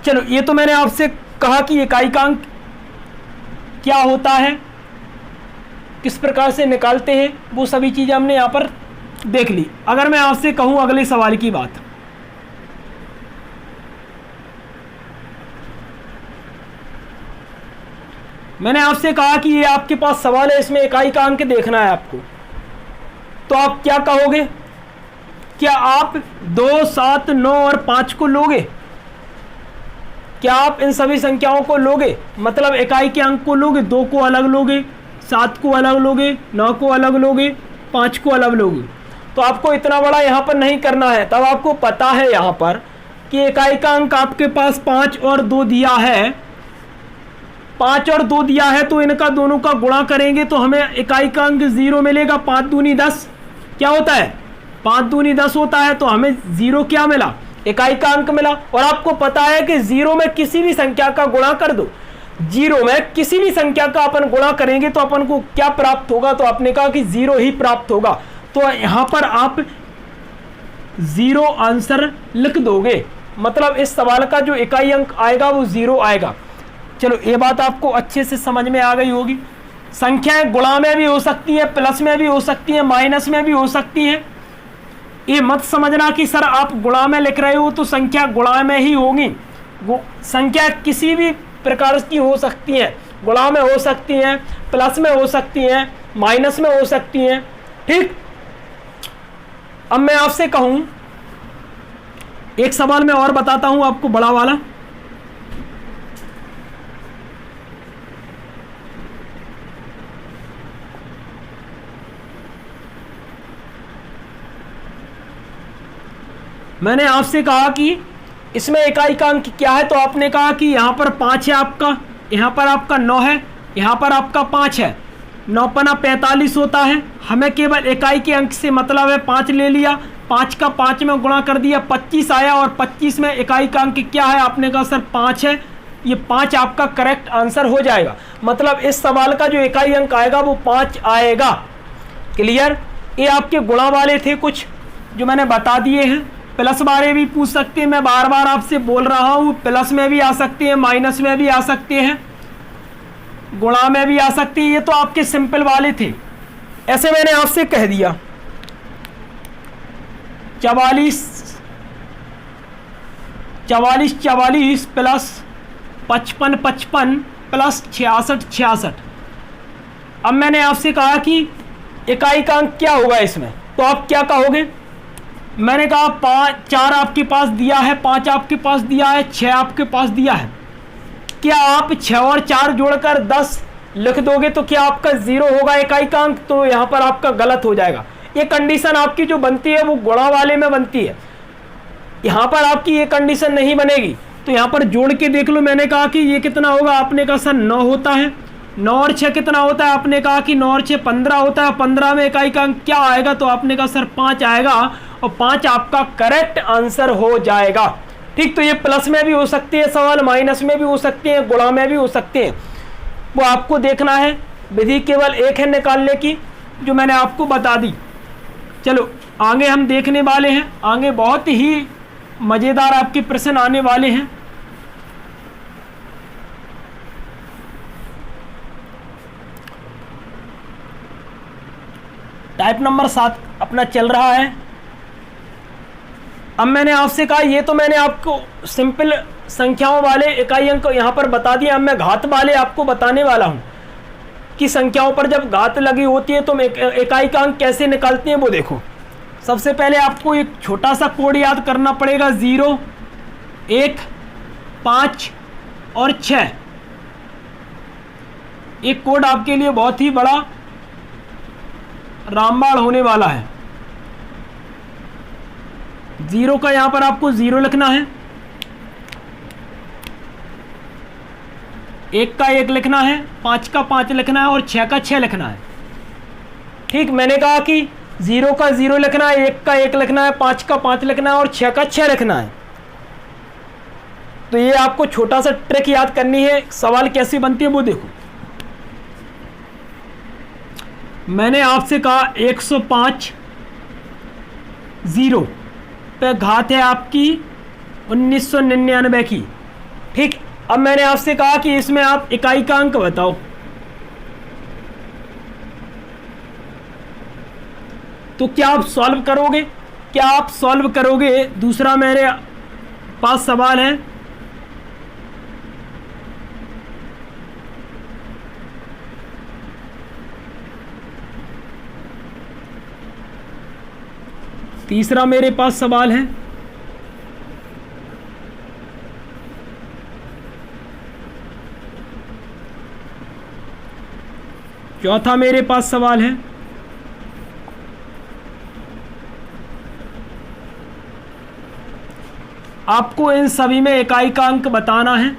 चलो, ये तो मैंने आपसे कहा कि इकाई का अंक क्या होता है, किस प्रकार से निकालते हैं, वो सभी चीज़ें हमने यहाँ पर देख ली। अगर मैं आपसे कहूँ अगले सवाल की बात, मैंने आपसे कहा कि ये आपके पास सवाल है, इसमें इकाई का अंक देखना है आपको, तो आप क्या कहोगे? क्या आप 2, 7, 9 और 5 को लोगे? क्या आप इन सभी संख्याओं को लोगे? मतलब इकाई के अंक को लोगे, 2 को अलग लोगे, 7 को अलग लोगे, 9 को अलग लोगे, 5 को अलग लोगे? तो आपको इतना बड़ा यहाँ पर नहीं करना है। तब आपको पता है यहाँ पर कि इकाई का अंक आपके पास 5 और 2 दिया है, 5 और 2 दिया है, तो इनका दोनों का गुणा करेंगे तो हमें इकाई का अंक 0 मिलेगा। 5 दूनी 10 क्या होता है? 5 दूनी 10 होता है, तो हमें 0 क्या मिला? इकाई का अंक मिला। और आपको पता है कि 0 में किसी भी संख्या का गुणा कर दो, 0 में किसी भी संख्या का अपन गुणा करेंगे तो अपन को क्या प्राप्त होगा? तो आपने कहा कि 0 ही प्राप्त होगा, तो यहाँ पर आप 0 आंसर लिख दोगे। मतलब इस सवाल का जो इकाई अंक आएगा वो 0 आएगा। चलो, ये बात आपको अच्छे से समझ में आ गई होगी। संख्याएं गुणा में भी हो सकती हैं, प्लस में भी हो सकती हैं, माइनस में भी हो सकती हैं। ये मत समझना कि सर आप गुणा में लिख रहे हो तो संख्या गुणा में ही होगी। संख्या किसी भी प्रकार की हो सकती हैं, गुणा में हो सकती हैं, प्लस में हो सकती हैं, माइनस में हो सकती हैं। ठीक, अब मैं आपसे कहूं, एक सवाल मैं और बताता हूं आपको, बड़ा वाला। मैंने आपसे कहा कि इसमें इकाई का अंक क्या है, तो आपने कहा कि यहाँ पर 5 है आपका, यहाँ पर आपका 9 है, यहाँ पर आपका 5 है। 9 पना 45 होता है। हमें केवल इकाई के अंक से मतलब है, 5 ले लिया, 5 का 5 में गुणा कर दिया, 25 आया। और 25 में इकाई का अंक क्या है? आपने कहा सर 5 है। ये 5 आपका करेक्ट आंसर हो जाएगा। मतलब इस सवाल का जो इकाई अंक आएगा वो 5 आएगा। क्लियर? ये आपके गुणा वाले थे कुछ जो मैंने बता दिए हैं। प्लस वाले भी पूछ सकते हैं, मैं बार बार आपसे बोल रहा हूँ, प्लस में भी आ सकते हैं, माइनस में भी आ सकते हैं, गुणा में भी आ सकती है। ये तो आपके सिंपल वाले थे, ऐसे मैंने आपसे कह दिया। 44 प्लस 55 प्लस 66। अब मैंने आपसे कहा कि इकाई का अंक क्या होगा इसमें, तो आप क्या कहोगे? मैंने कहा 4 आपके पास दिया है, 5 आपके पास दिया है, 6 आपके पास दिया है। क्या आप 6 और 4 जोड़कर 10 लिख दोगे तो क्या आपका 0 होगा इकाई का अंक? तो यहाँ पर आपका गलत हो जाएगा। ये कंडीशन आपकी जो बनती है वो गुणा वाले में बनती है, यहाँ पर आपकी ये कंडीशन नहीं बनेगी। तो यहाँ पर जोड़ के देख लो। मैंने कहा कि ये कितना होगा, आपने कहा सर 9 होता है। 9 और 6 कितना होता है? आपने कहा कि 9 और 6 15 होता है। 15 में इकाई का अंक क्या आएगा? तो आपने कहा सर 5 आएगा, और 5 आपका करेक्ट आंसर हो जाएगा। ठीक, तो ये प्लस में भी हो सकते हैं सवाल, माइनस में भी हो सकते हैं, गुणा में भी हो सकते हैं। वो आपको देखना है। विधि केवल एक है निकालने की, जो मैंने आपको बता दी। चलो आगे हम देखने वाले हैं, आगे बहुत ही मज़ेदार आपके प्रश्न आने वाले हैं। टाइप नंबर 7 अपना चल रहा है। अब मैंने आपसे कहा, ये तो मैंने आपको सिंपल संख्याओं वाले इकाई अंक यहाँ पर बता दिए। अब मैं घात वाले आपको बताने वाला हूँ कि संख्याओं पर जब घात लगी होती है तो इकाई का अंक कैसे निकालते हैं वो देखो। सबसे पहले आपको एक छोटा सा कोड याद करना पड़ेगा, 0, 1, 5 और 6। एक कोड आपके लिए बहुत ही बड़ा रामबाण होने वाला है। 0 का यहां पर आपको 0 लिखना है, 1 का 1 लिखना है, 5 का 5 लिखना है और 6 का 6 लिखना है। ठीक, मैंने कहा कि 0 का 0 लिखना है, 1 का 1 लिखना है, 5 का 5 लिखना है और 6 का 6 लिखना है। तो ये आपको छोटा सा ट्रिक याद करनी है। सवाल कैसी बनती है वो देखो। मैंने आपसे कहा 105 0 पे घात है आपकी 1999 की। ठीक, अब मैंने आपसे कहा कि इसमें आप इकाई का अंक बताओ। तो क्या आप सॉल्व करोगे? क्या आप सॉल्व करोगे? दूसरा मेरे पास सवाल है, तीसरा मेरे पास सवाल है, चौथा मेरे पास सवाल है, आपको इन सभी में इकाई का अंक बताना है।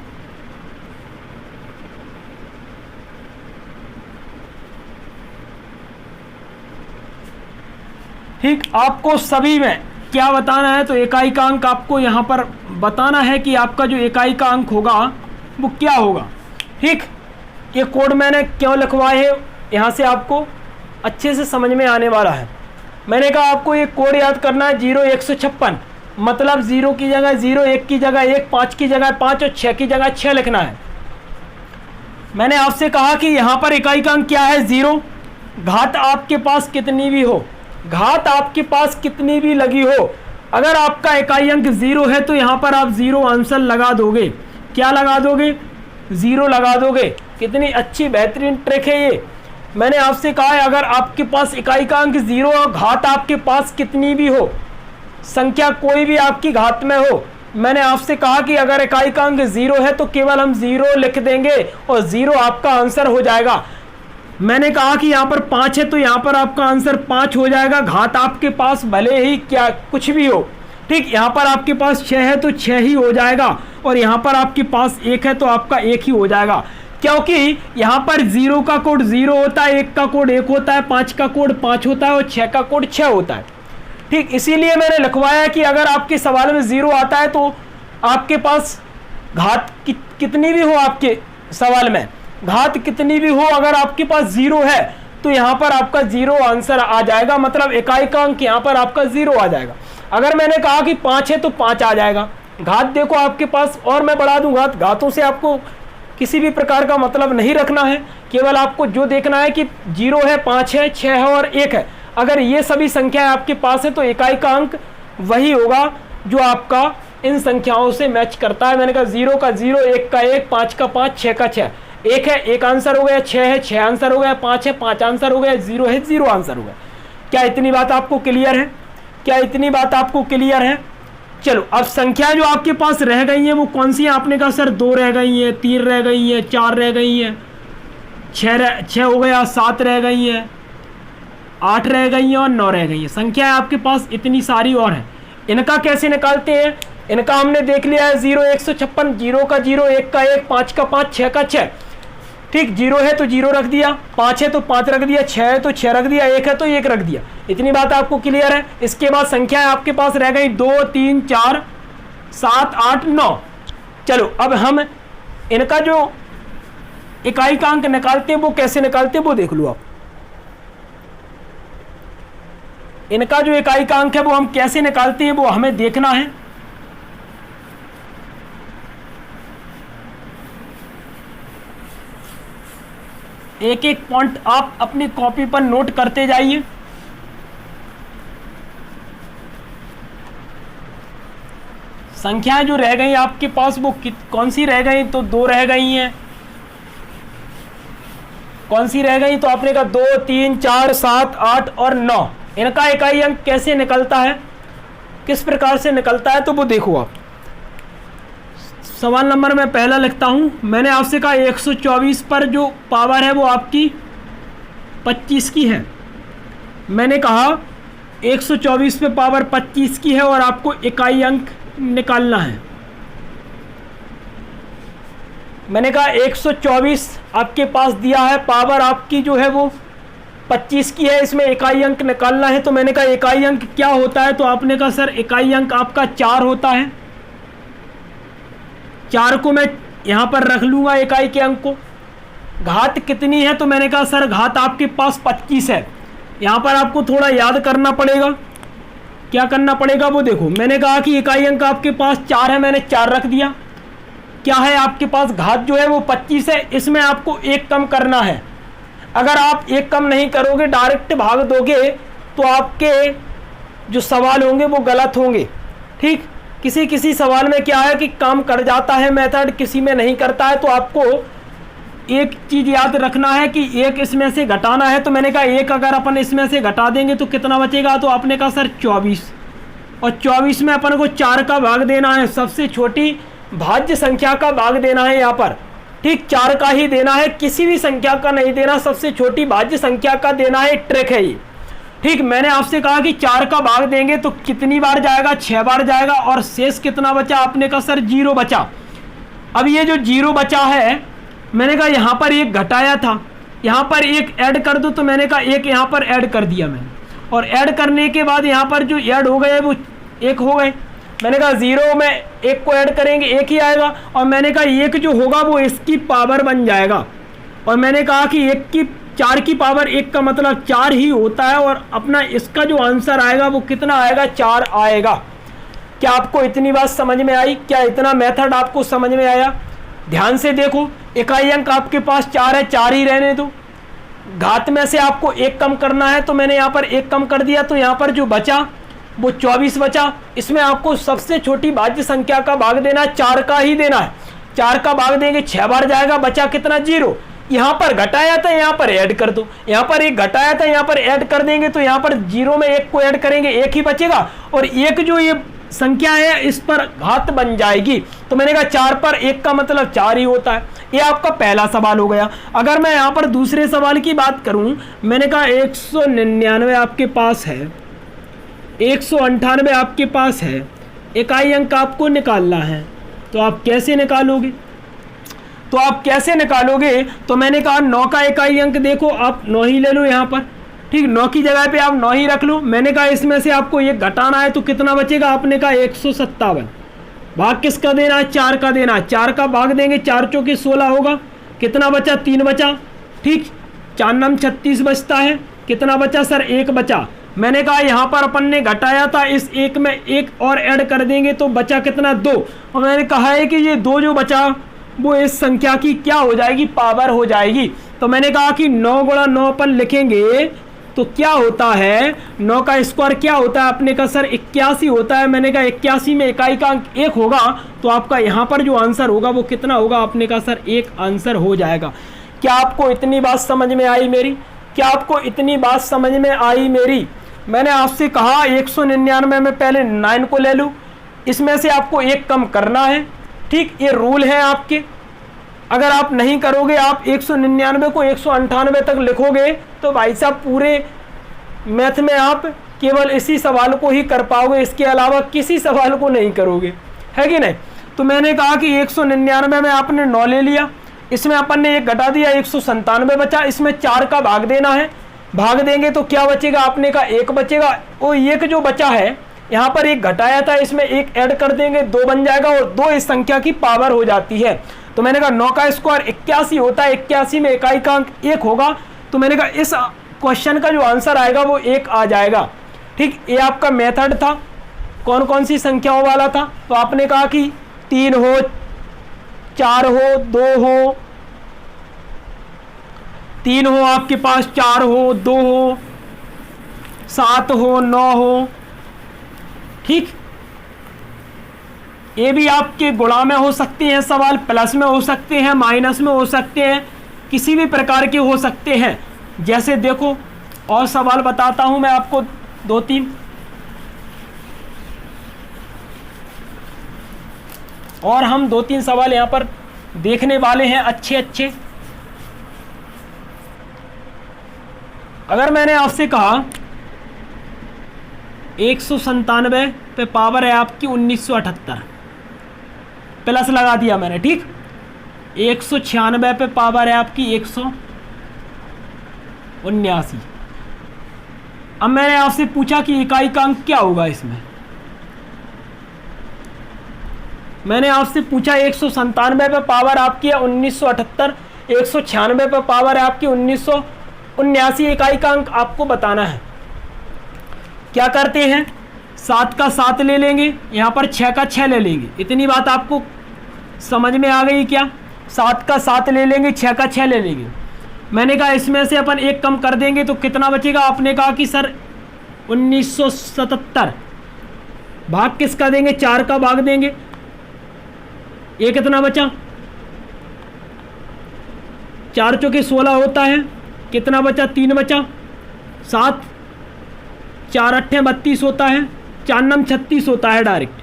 ठीक, आपको सभी में क्या बताना है? तो इकाई का अंक आपको यहां पर बताना है कि आपका जो इकाई का अंक होगा वो क्या होगा। ठीक, ये कोड मैंने क्यों लिखवाए है, यहां से आपको अच्छे से समझ में आने वाला है। मैंने कहा आपको ये कोड याद करना है, 0 156, मतलब 0 की जगह 0, 1 की जगह 1, 5 की जगह 5 और 6 की जगह 6 लिखना है। मैंने आपसे कहा कि यहां पर इकाई का अंक क्या है, 0। घात आपके पास कितनी भी हो, घात आपके पास कितनी भी लगी हो, अगर आपका इकाई अंक 0 है तो यहां पर आप 0 आंसर लगा दोगे। क्या लगा दोगे? 0 लगा दोगे। कितनी अच्छी बेहतरीन ट्रिक है ये। मैंने आपसे कहा है अगर आपके पास इकाई का अंक 0 और घात आपके पास कितनी भी हो, संख्या कोई भी आपकी घात में हो, मैंने आपसे कहा कि अगर इकाई का अंक 0 है तो केवल हम 0 लिख देंगे और 0 आपका आंसर हो जाएगा। मैंने कहा कि यहाँ पर 5 है तो यहाँ पर आपका आंसर 5 हो जाएगा। घात आपके पास भले ही क्या कुछ भी हो। ठीक, यहाँ पर आपके पास 6 है तो 6 ही हो जाएगा और यहाँ पर आपके पास 1 है तो आपका 1 ही हो जाएगा, क्योंकि यहाँ पर 0 का कोड 0 होता है, 1 का कोड 1 होता है, 5 का कोड 5 होता है और 6 का कोड 6 होता है। ठीक, इसीलिए मैंने लिखवाया कि अगर आपके सवाल में 0 आता है तो आपके पास घात कितनी भी हो, आपके सवाल में घात कितनी भी हो, अगर आपके पास 0 है तो यहाँ पर आपका 0 आंसर आ जाएगा, मतलब इकाई का अंक यहाँ पर आपका 0 आ जाएगा। अगर मैंने कहा कि 5 है तो 5 आ जाएगा। घात देखो आपके पास, और मैं बढ़ा दूं घात, घातों से आपको किसी भी प्रकार का मतलब नहीं रखना है, केवल आपको जो देखना है कि 0 है, 5 है, 6 है और 1 है। अगर ये सभी संख्याएं आपके पास है तो इकाई का अंक वही होगा जो आपका इन संख्याओं से मैच करता है। मैंने कहा 0 का 0, 1 का 1, 5 का 5, 6 का 6। 1 है 1 आंसर हो गया, 6 है 6 आंसर हो गया, 5 है 5 आंसर हो गया, 0 है 0 आंसर हो गया। क्या इतनी बात आपको क्लियर है? क्या इतनी बात आपको क्लियर है? चलो, अब संख्या जो आपके पास रह गई है वो कौन सी है? आपने कहा सर 2 रह गई है, 3 रह गई है, 4 रह गई है, 6 हो गया, 7 रह गई है, 8 रह गई है और 9 रह गई है। संख्या आपके पास इतनी सारी और है। इनका कैसे निकालते हैं? इनका हमने देख लिया है, 0 156, 0 का 0, 1 का 1, 5 का 5, 6 का 6। ठीक, 0 है तो 0 रख दिया, 5 है तो 5 रख दिया, 6 है तो 6 रख दिया, 1 है तो 1 रख दिया। इतनी बात आपको क्लियर है? इसके बाद संख्याएं आपके पास रह गई 2, 3, 4, 7, 8, 9। चलो, अब हम इनका जो इकाई का अंक निकालते हैं वो कैसे निकालते हैं वो देख लो आप। इनका जो इकाई का अंक है वो हम कैसे निकालते हैं वो हमें देखना है। एक एक पॉइंट आप अपनी कॉपी पर नोट करते जाइए। संख्याएं जो रह गई आपके पास वो कौन सी रह गई? तो 2 रह गई हैं। कौन सी रह गई? तो आपने कहा 2, 3, 4, 7, 8 और 9। इनका इकाई अंक कैसे निकलता है, किस प्रकार से निकलता है, तो वो देखो आप। सवाल नंबर मैं पहला लिखता हूँ। मैंने आपसे कहा 124 पर जो पावर है वो आपकी 25 की है। मैंने कहा 124 पे पावर 25 की है और आपको इकाई अंक निकालना है। मैंने कहा 124 आपके पास दिया है, पावर आपकी जो है वो 25 की है, इसमें इकाई अंक निकालना है। तो मैंने कहा इकाई अंक क्या होता है, तो आपने कहा सर इकाई अंक आपका 4 होता है। 4 को मैं यहाँ पर रख लूँगा इकाई के अंक को। घात कितनी है, तो मैंने कहा सर घात आपके पास 25 है। यहाँ पर आपको थोड़ा याद करना पड़ेगा, क्या करना पड़ेगा वो देखो। मैंने कहा कि इकाई अंक आपके पास 4 है, मैंने 4 रख दिया। क्या है आपके पास, घात जो है वो 25 है, इसमें आपको 1 कम करना है। अगर आप 1 कम नहीं करोगे, डायरेक्ट भाग दोगे, तो आपके जो सवाल होंगे वो गलत होंगे। ठीक, किसी किसी सवाल में क्या है कि काम कर जाता है मेथड, किसी में नहीं करता है। तो आपको एक चीज़ याद रखना है कि 1 इसमें से घटाना है। तो मैंने कहा 1 अगर अपन इसमें से घटा देंगे तो कितना बचेगा, तो आपने कहा सर 24, और 24 में अपन को 4 का भाग देना है, सबसे छोटी भाज्य संख्या का भाग देना है यहाँ पर। ठीक, 4 का ही देना है, किसी भी संख्या का नहीं देना, सबसे छोटी भाज्य संख्या का देना है, ट्रिक है ये। ठीक, मैंने आपसे कहा कि 4 का भाग देंगे तो कितनी बार जाएगा, 6 बार जाएगा, और शेष कितना बचा, आपने कहा सर 0 बचा। अब ये जो 0 बचा है, मैंने कहा यहाँ पर 1 घटाया था, यहाँ पर 1 ऐड कर दो, तो मैंने कहा 1 यहाँ पर ऐड कर दिया मैंने, और ऐड करने के बाद यहाँ पर जो ऐड हो गए वो 1 हो गए। मैंने कहा 0 में 1 को ऐड करेंगे 1 ही आएगा, और मैंने कहा 1 जो होगा वो इसकी पावर बन जाएगा। और मैंने कहा कि 4 की पावर 1 का मतलब 4 ही होता है, और अपना इसका जो आंसर आएगा वो कितना आएगा, 4 आएगा। क्या आपको इतनी बात समझ में आई, क्या इतना मेथड आपको समझ में आया? ध्यान से देखो, इकाई अंक आपके पास 4 है, 4 ही रहने दो। घात में से आपको 1 कम करना है, तो मैंने यहाँ पर 1 कम कर दिया, तो यहाँ पर जो बचा वो 24 बचा। इसमें आपको सबसे छोटी भाज्य संख्या का भाग देना है, 4 का ही देना है। 4 का भाग देंगे 6 बार जाएगा, बचा कितना, 0। यहाँ पर घटाया था, यहाँ पर ऐड कर दो, यहाँ पर 1 घटाया था, यहाँ पर ऐड कर देंगे, तो यहाँ पर 0 में 1 को ऐड करेंगे 1 ही बचेगा, और 1 जो ये संख्या है इस पर घात बन जाएगी। तो मैंने कहा 4 पर 1 का मतलब 4 ही होता है। ये आपका पहला सवाल हो गया। अगर मैं यहाँ पर दूसरे सवाल की बात करूँ, मैंने कहा 199 आपके पास है, 198 आपके पास है, इकाई अंक आपको निकालना है, तो आप कैसे निकालोगे? तो मैंने कहा 9 का इकाई अंक देखो, आप 9 ही ले लो यहाँ पर। ठीक, 9 की जगह पे आप 9 ही रख लो। मैंने कहा इसमें से आपको 1 घटाना है, तो कितना बचेगा, आपने कहा 157। भाग किसका देना है, 4 का देना है। 4 का भाग देंगे, 4 चौके 16 होगा, कितना बचा, 3 बचा। ठीक, 4 नम 36 बचता है, कितना बचा सर, 1 बचा। मैंने कहा यहाँ पर अपन ने घटाया था, इस 1 में 1 और ऐड कर देंगे तो बचा कितना, 2। और मैंने कहा है कि ये 2 जो बचा वो इस संख्या की क्या हो जाएगी, पावर हो जाएगी। तो मैंने कहा कि 9 गुणा 9 अपन लिखेंगे तो क्या होता है, 9 का स्क्वायर क्या होता है, आपने कहा सर 81 होता है। मैंने कहा 81 में इकाई का अंक 1 होगा, तो आपका यहाँ पर जो आंसर होगा वो कितना होगा, आपने कहा सर 1 आंसर हो जाएगा। क्या आपको इतनी बात समझ में आई मेरी? मैंने आपसे कहा 199 में पहले 9 को ले लूँ, इसमें से आपको 1 कम करना है। ठीक, ये रूल है आपके। अगर आप नहीं करोगे, आप 199 को 198 तक लिखोगे, तो भाई साहब पूरे मैथ में आप केवल इसी सवाल को ही कर पाओगे, इसके अलावा किसी सवाल को नहीं करोगे, है कि नहीं? तो मैंने कहा कि 199 में आपने 9 ले लिया, इसमें अपन ने 1 घटा दिया, 197 बचा। इसमें 4 का भाग देना है, भाग देंगे तो क्या बचेगा, आपने कहा 1 बचेगा। वो 1 जो बचा है, यहाँ पर 1 घटाया था, इसमें 1 ऐड कर देंगे, 2 बन जाएगा, और 2 इस संख्या की पावर हो जाती है। तो मैंने कहा 9 का स्क्वायर 81 होता है, 81 में इकाई का अंक 1 होगा। तो मैंने कहा इस क्वेश्चन का जो आंसर आएगा वो 1 आ जाएगा। ठीक, ये आपका मेथड था। कौन कौन सी संख्याओं वाला था? तो आपने कहा कि 3 हो, 4 हो, 2 हो, 3 हो आपके पास, 4 हो, 2 हो, 7 हो, 9 हो। ठीक, ये भी आपके गुणा में हो सकते हैं सवाल, प्लस में हो सकते हैं, माइनस में हो सकते हैं, किसी भी प्रकार के हो सकते हैं। जैसे देखो और सवाल बताता हूं मैं आपको, 2 3। और हम 2-3 सवाल यहाँ पर देखने वाले हैं अच्छे अच्छे। अगर मैंने आपसे कहा 197 पे पावर है आपकी 1978, प्लस लगा दिया मैंने, ठीक। 196 पे पावर है आपकी 179। अब मैंने आपसे पूछा कि इकाई का अंक क्या होगा इसमें। मैंने आपसे पूछा 197 पे पावर आपकी है 1978, 196 पे पावर है आपकी 1979, इकाई का अंक आपको बताना है। क्या करते हैं, 7 का 7 ले लेंगे, यहाँ पर 6 का 6 ले लेंगे। इतनी बात आपको समझ में आ गई क्या? 7 का 7 ले लेंगे, 6 का 6 ले लेंगे। मैंने कहा इसमें से अपन 1 कम कर देंगे तो कितना बचेगा? आपने कहा कि सर 1977 भाग किसका देंगे? 4 का भाग देंगे। ये कितना बचा? 4 चौके 16 होता है, कितना बचा? 3 बचा। 7 4 8 32 होता है, 4 9 36 होता है डायरेक्ट।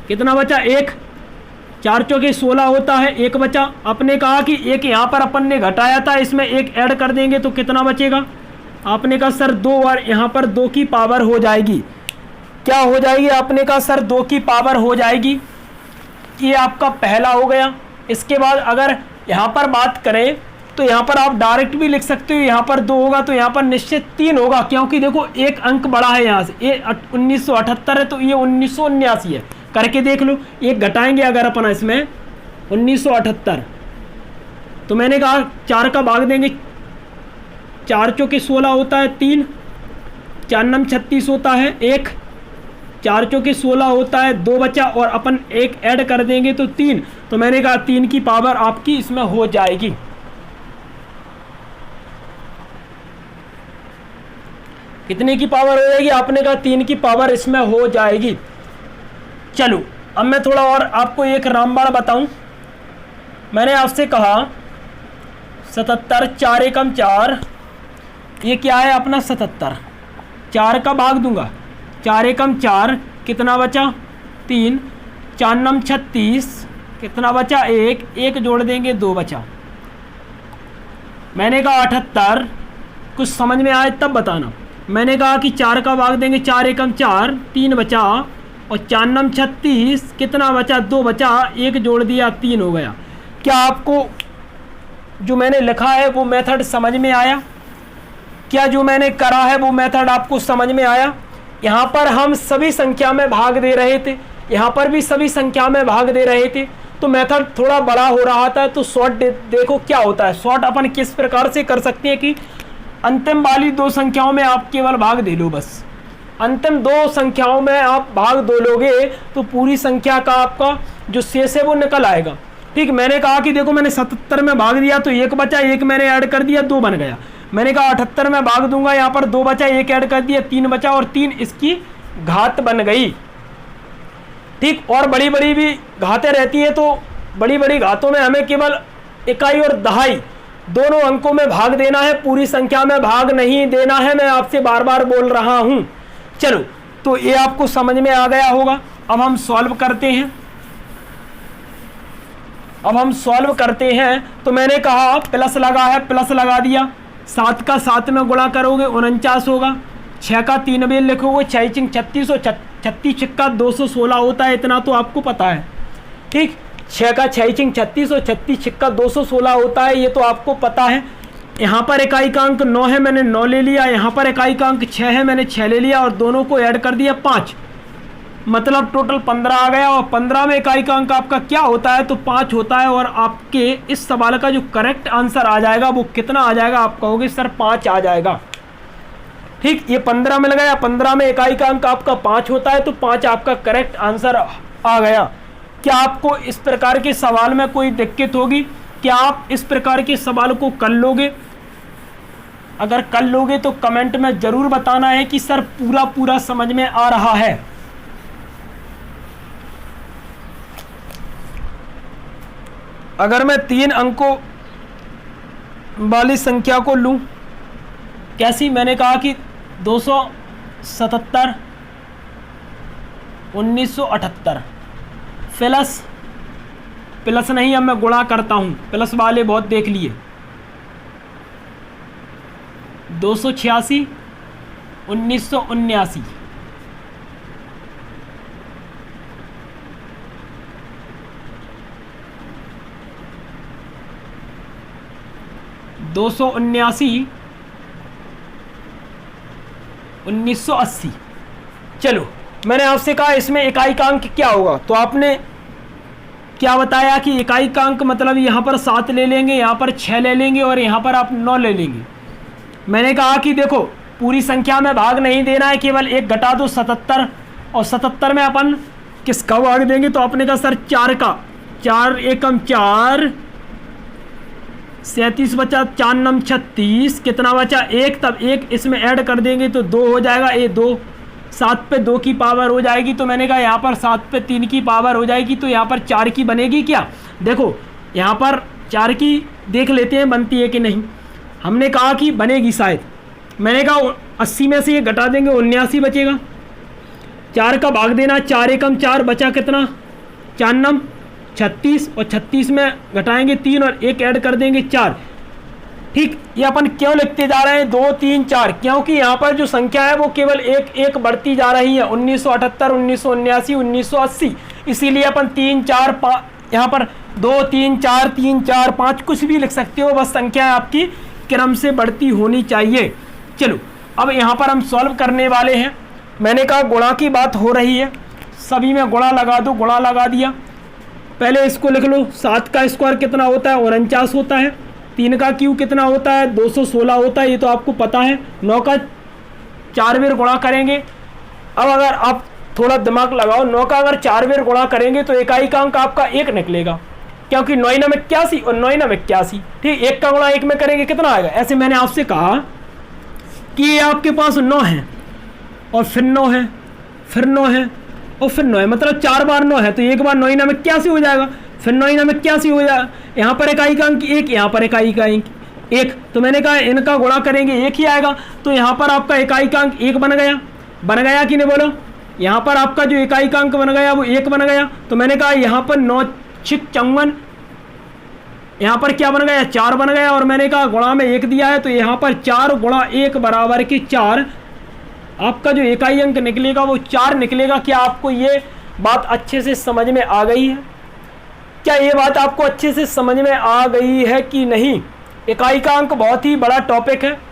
कितना बचा? 1। 4 चौके 16 होता है, 1 बचा। आपने कहा कि 1 यहाँ पर अपन ने घटाया था, इसमें 1 ऐड कर देंगे तो कितना बचेगा? आपने कहा सर 2, और यहाँ पर 2 की पावर हो जाएगी। क्या हो जाएगी? आपने कहा सर 2 की पावर हो जाएगी। ये आपका पहला हो गया। इसके बाद अगर यहाँ पर बात करें तो यहाँ पर आप डायरेक्ट भी लिख सकते हो, यहाँ पर 2 होगा तो यहाँ पर निश्चित 3 होगा, क्योंकि देखो 1 अंक बड़ा है यहाँ से। ये 1978 है तो ये 1979 है। करके देख लो, 1 घटाएंगे अगर अपन इसमें 1978, तो मैंने कहा 4 का भाग देंगे, 4 चौके 16 होता है 3, 4 9 36 होता है 1, 4 चौके 16 होता है 2 बचा, और अपन 1 ऐड कर देंगे तो 3। तो मैंने कहा 3 की पावर आपकी इसमें हो जाएगी। कितने की पावर हो जाएगी? आपने कहा 3 की पावर इसमें हो जाएगी। चलो अब मैं थोड़ा और आपको एक रामबाण बताऊं। मैंने आपसे कहा 77, 4 एकम 4, ये क्या है अपना 77। 4 का भाग दूंगा, 4 एकम 4, कितना बचा? 3, 4 9 36, कितना बचा? 1, 1 जोड़ देंगे 2 बचा। मैंने कहा 78, कुछ समझ में आए तब बताना। मैंने कहा कि 4 का भाग देंगे, 4 एकम 4, 3 बचा, और 4 9 36, कितना बचा? 2 बचा, 1 जोड़ दिया 3 हो गया। क्या आपको जो मैंने लिखा है वो मेथड समझ में आया? क्या जो मैंने करा है वो मेथड आपको समझ में आया? यहाँ पर हम सभी संख्या में भाग दे रहे थे, यहाँ पर भी सभी संख्या में भाग दे रहे थे, तो मेथड थोड़ा बड़ा हो रहा था। तो शॉर्ट देखो क्या होता है। शॉर्ट अपन किस प्रकार से कर सकते हैं कि अंतिम वाली 2 संख्याओं में आप केवल भाग दे लो, बस अंतिम 2 संख्याओं में आप भाग दो लोगे तो पूरी संख्या का आपका जो शेष है वो निकल आएगा। ठीक, मैंने कहा कि देखो मैंने 77 में भाग दिया तो 1 बचा, 1 मैंने ऐड कर दिया 2 बन गया। मैंने कहा 78 में भाग दूंगा, यहाँ पर 2 बचा, 1 ऐड कर दिया 3 बचा, और 3 इसकी घात बन गई। ठीक, और बड़ी बड़ी भी घातें रहती है तो बड़ी बड़ी घातों में हमें केवल इकाई और दहाई दोनों अंकों में भाग देना है, पूरी संख्या में भाग नहीं देना है। मैं आपसे बार बार बोल रहा हूं। चलो, तो ये आपको समझ में आ गया होगा। अब हम सॉल्व करते हैं। तो मैंने कहा प्लस लगा है, प्लस लगा दिया। 7 का 7 में गुणा करोगे 49 होगा। 6 का 3 में लिखोगे 6 चिंग 36, और 36 छिक्का 216 होता है, इतना तो आपको पता है। ठीक, 6 का 6 चिंग 36 और 36 छिक्का 216 होता है, ये तो आपको पता है। यहाँ पर इकाई का अंक 9 है, मैंने 9 ले लिया। यहाँ पर इकाई का अंक 6 है, मैंने 6 ले लिया, और दोनों को ऐड कर दिया 5, मतलब टोटल 15 आ गया। और 15 में इकाई का अंक आपका क्या होता है? तो 5 होता है। और आपके इस सवाल का जो करेक्ट आंसर आ जाएगा वो कितना आ जाएगा? आप कहोगे सर 5 आ जाएगा। ठीक, ये 15 में लगाया, 15 में इकाई का अंक आपका 5 होता है, तो 5 आपका करेक्ट आंसर आ गया। क्या आपको इस प्रकार के सवाल में कोई दिक्कत होगी? क्या आप इस प्रकार के सवाल को कर लोगे? अगर कर लोगे तो कमेंट में जरूर बताना है कि सर पूरा समझ में आ रहा है। अगर मैं 3 अंकों वाली संख्या को लूं, कैसी? मैंने कहा कि 277 1978 प्लस प्लस नहीं, अब मैं गुणा करता हूँ, प्लस वाले बहुत देख लिए। 286 1979 279 1980। चलो, मैंने आपसे कहा इसमें इकाई का अंक क्या होगा, तो आपने क्या बताया कि इकाई का अंक मतलब यहाँ पर 7 ले लेंगे, यहाँ पर 6 ले लेंगे और यहाँ पर आप 9 ले लेंगे। मैंने कहा कि देखो पूरी संख्या में भाग नहीं देना है, केवल एक घटा दो 77, और 77 में अपन किसका भाग देंगे, तो आपने कहा सर 4 का, 4 एकम 4, 37 बचा, 4 नम 36, कितना बचा 1, तब 1 इसमें ऐड कर देंगे तो 2 हो जाएगा, ये 2, 7 पे 2 की पावर हो जाएगी, तो मैंने कहा यहाँ पर 7 पे 3 की पावर हो जाएगी, तो यहाँ पर 4 की बनेगी क्या, देखो यहाँ पर 4 की देख लेते हैं बनती है कि नहीं। हमने कहा कि बनेगी शायद, मैंने कहा 80 में से ये घटा देंगे 79 बचेगा, 4 का भाग देना, 4 एकम 4 बचा कितना, 4 नम 36, और 36 में घटाएंगे 3 और 1 ऐड कर देंगे 4। ठीक, ये अपन क्यों लिखते जा रहे हैं 2 3 4, क्योंकि यहाँ पर जो संख्या है वो केवल एक एक बढ़ती जा रही है, 1978 1979 1980, इसीलिए अपन 3 4 5 यहाँ पर 2 3 4 3 4 5 कुछ भी लिख सकते हो, बस संख्या आपकी क्रम से बढ़ती होनी चाहिए। चलो, अब यहाँ पर हम सॉल्व करने वाले हैं। मैंने कहा गुणा की बात हो रही है, सभी में गुणा लगा दो, गुणा लगा दिया। पहले इसको लिख लो, 7 का स्क्वायर कितना होता है 49 होता है, 3 का क्यूब कितना होता है 216 होता है, ये तो आपको पता है। 9 का 4 बार गुणा करेंगे। अब अगर आप थोड़ा दिमाग लगाओ, 9 का अगर 4 बार गुणा करेंगे तो इकाई का अंक आपका 1 निकलेगा, क्योंकि 9 में 81 और 9 में 81। ठीक, 1 का गुणा 1 में करेंगे कितना आएगा। ऐसे मैंने आपसे कहा कि ये आपके पास 9 है और फिर 9 है, फिर 9 है और फिर 9 है, मतलब 4 बार 9 है, तो एक बार 9 में 81 हो जाएगा, फिर 9 में 81 हो जाएगा। यहाँ पर इकाई का अंक 1, यहाँ पर इकाई का अंक 1, तो मैंने कहा इनका गुणा करेंगे 1 ही आएगा, तो यहाँ पर आपका इकाई का अंक 1 बन गया कि नहीं बोलो। यहाँ पर आपका जो इकाई का अंक बन गया वो 1 बन गया, तो मैंने कहा यहाँ पर 9 6 54, यहाँ पर क्या बन गया 4 बन गया, और मैंने कहा गुणा में 1 दिया है, तो यहाँ पर 4 गुणा 1 बराबर के 4, आपका जो इकाई अंक निकलेगा वो 4 निकलेगा। क्या आपको ये बात अच्छे से समझ में आ गई है? क्या ये बात आपको अच्छे से समझ में आ गई है कि नहीं? इकाई का अंक बहुत ही बड़ा टॉपिक है,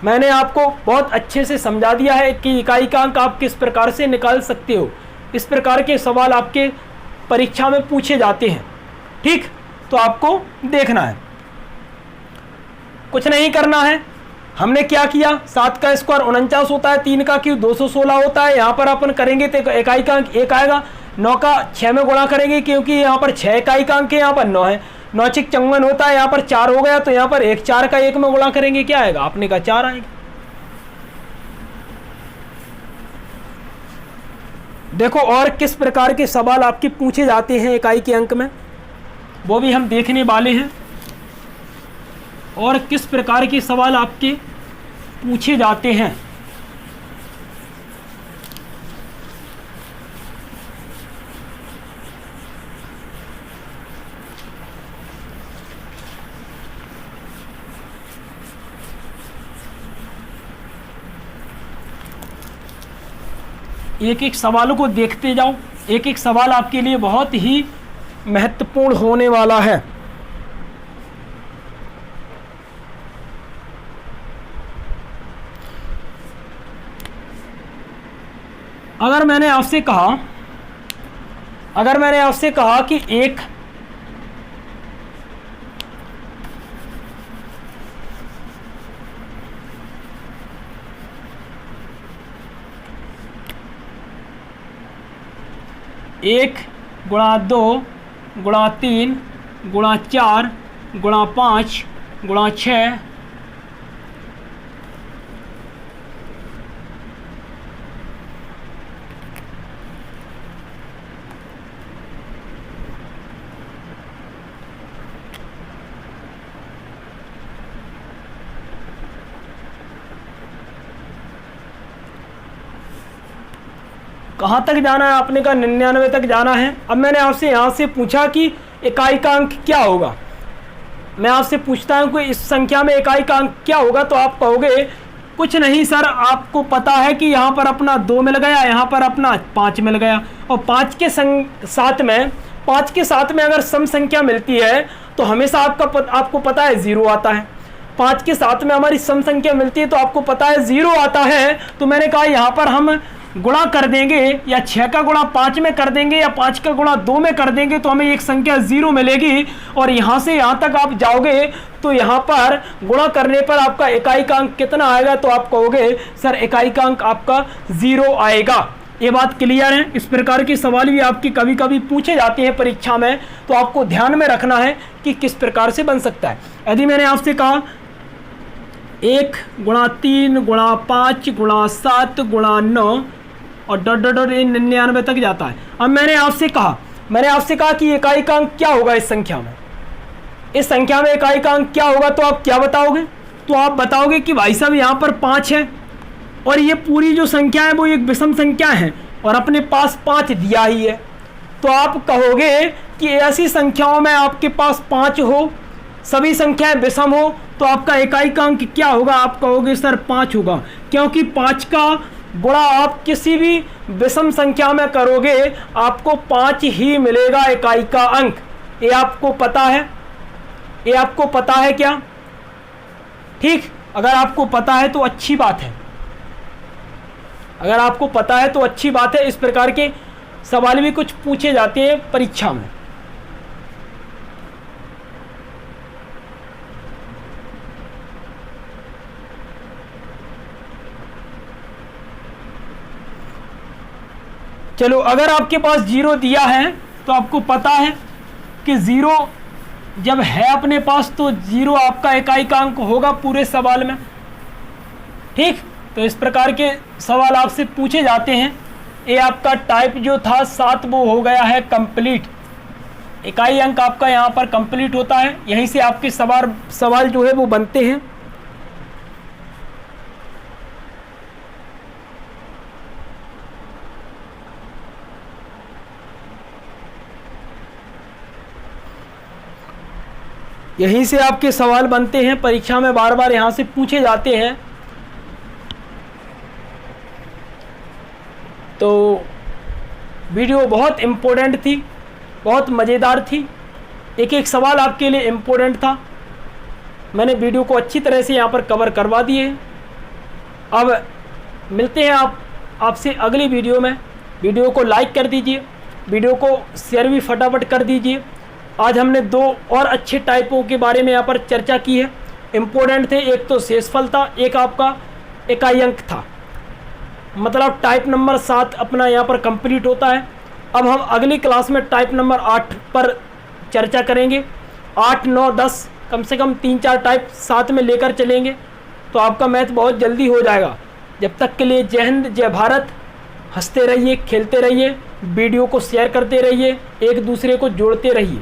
मैंने आपको बहुत अच्छे से समझा दिया है कि इकाई का अंक आप किस प्रकार से निकाल सकते हो। इस प्रकार के सवाल आपके परीक्षा में पूछे जाते हैं। ठीक, तो आपको देखना है, कुछ नहीं करना है। हमने क्या किया, 7 का स्क्वायर 49 होता है, 3 का क्यूब 216 होता है, यहाँ पर अपन करेंगे तो इकाई का अंक 1 आएगा। 9 का 6 में गुणा करेंगे, क्योंकि यहाँ पर 6 इकाई का अंक है, यहाँ पर 9 है। 9 6 54 होता है, यहाँ पर 4 हो गया, तो यहाँ पर 1 4 का 1 में गुणा करेंगे, क्या आएगा, आपने कहा 4 आएगा। देखो और किस प्रकार के सवाल आपके पूछे जाते हैं इकाई के अंक में, वो भी हम देखने वाले हैं, और किस प्रकार के सवाल आपके पूछे जाते हैं। एक एक सवालों को देखते जाओ, एक एक सवाल आपके लिए बहुत ही महत्वपूर्ण होने वाला है। अगर मैंने आपसे कहा कि एक गुणा 2 गुणा 3 गुणा 4 गुणा 5 गुणा 6 कहाँ तक जाना है? आपने कहा 99 तक जाना है। अब मैंने आपसे यहाँ से पूछा कि इकाई का अंक क्या होगा। मैं आपसे पूछता हूँ कि इस संख्या में इकाई का अंक क्या होगा, तो आप कहोगे कुछ नहीं सर, आपको पता है कि यहाँ पर अपना 2 मिल गया, यहाँ पर अपना 5 मिल गया, और 5 के साथ में अगर सम संख्या मिलती है तो हमेशा आपको पता है 0 आता है। 5 के साथ में हमारी सम संख्या मिलती है तो आपको पता है 0 आता है। तो मैंने कहा यहाँ पर हम गुणा कर देंगे, या 6 का गुणा 5 में कर देंगे, या 5 का गुणा 2 में कर देंगे, तो हमें एक संख्या 0 मिलेगी। और यहाँ से यहाँ तक आप जाओगे तो यहाँ पर गुणा करने पर आपका इकाई का अंक कितना आएगा? तो आप कहोगे सर इकाई का अंक आपका 0 आएगा। ये बात क्लियर है? इस प्रकार के सवाल भी आपके कभी कभी पूछे जाते हैं परीक्षा में, तो आपको ध्यान में रखना है कि किस प्रकार से बन सकता है। यदि मैंने आपसे कहा 1 गुणा 3 गुणा 5 गुणा 7 गुणा 9 और डॉट डॉट डॉट 99 तक जाता है। अब मैंने आपसे कहा कि इकाई का अंक क्या होगा इस संख्या में? इस संख्या में इकाई का अंक क्या होगा? तो आप क्या बताओगे? तो आप बताओगे कि भाई साहब यहाँ पर 5 है और ये पूरी जो संख्या है वो एक विषम संख्या है और अपने पास 5 दिया ही है। तो आप कहोगे कि ऐसी संख्याओं में आपके पास 5 हो, सभी संख्याएं विषम हो, तो आपका इकाई का अंक क्या होगा? आप कहोगे सर 5 होगा, क्योंकि 5 का गुणा आप किसी भी विषम संख्या में करोगे आपको 5 ही मिलेगा इकाई का अंक। ये आपको पता है? ये आपको पता है क्या? ठीक, अगर आपको पता है तो अच्छी बात है, अगर आपको पता है तो अच्छी बात है। इस प्रकार के सवाल भी कुछ पूछे जाते हैं परीक्षा में। चलो, अगर आपके पास 0 दिया है तो आपको पता है कि 0 जब है अपने पास तो 0 आपका इकाई का अंक होगा पूरे सवाल में। ठीक, तो इस प्रकार के सवाल आपसे पूछे जाते हैं। ये आपका टाइप जो था 7 वो हो गया है कंप्लीट। इकाई अंक आपका यहाँ पर कंप्लीट होता है। यहीं से आपके सवाल जो है वो बनते हैं। यहीं से आपके सवाल बनते हैं, परीक्षा में बार बार यहाँ से पूछे जाते हैं। तो वीडियो बहुत इम्पोर्टेंट थी, बहुत मज़ेदार थी। एक एक सवाल आपके लिए इम्पोर्टेंट था। मैंने वीडियो को अच्छी तरह से यहाँ पर कवर करवा दिए। अब मिलते हैं आपसे अगली वीडियो में। वीडियो को लाइक कर दीजिए, वीडियो को शेयर भी फटाफट कर दीजिए। आज हमने 2 और अच्छे टाइपों के बारे में यहाँ पर चर्चा की है, इम्पोर्टेंट थे। एक तो शेषफल था, एक आपका इकाई अंक था। मतलब टाइप नंबर 7 अपना यहाँ पर कंप्लीट होता है। अब हम अगली क्लास में टाइप नंबर 8 पर चर्चा करेंगे। 8, 9, 10 कम से कम 3-4 टाइप साथ में लेकर चलेंगे, तो आपका मैथ बहुत जल्दी हो जाएगा। जब तक के लिए जय हिंद, जय भारत। हंसते रहिए, खेलते रहिए, वीडियो को शेयर करते रहिए, एक दूसरे को जोड़ते रहिए।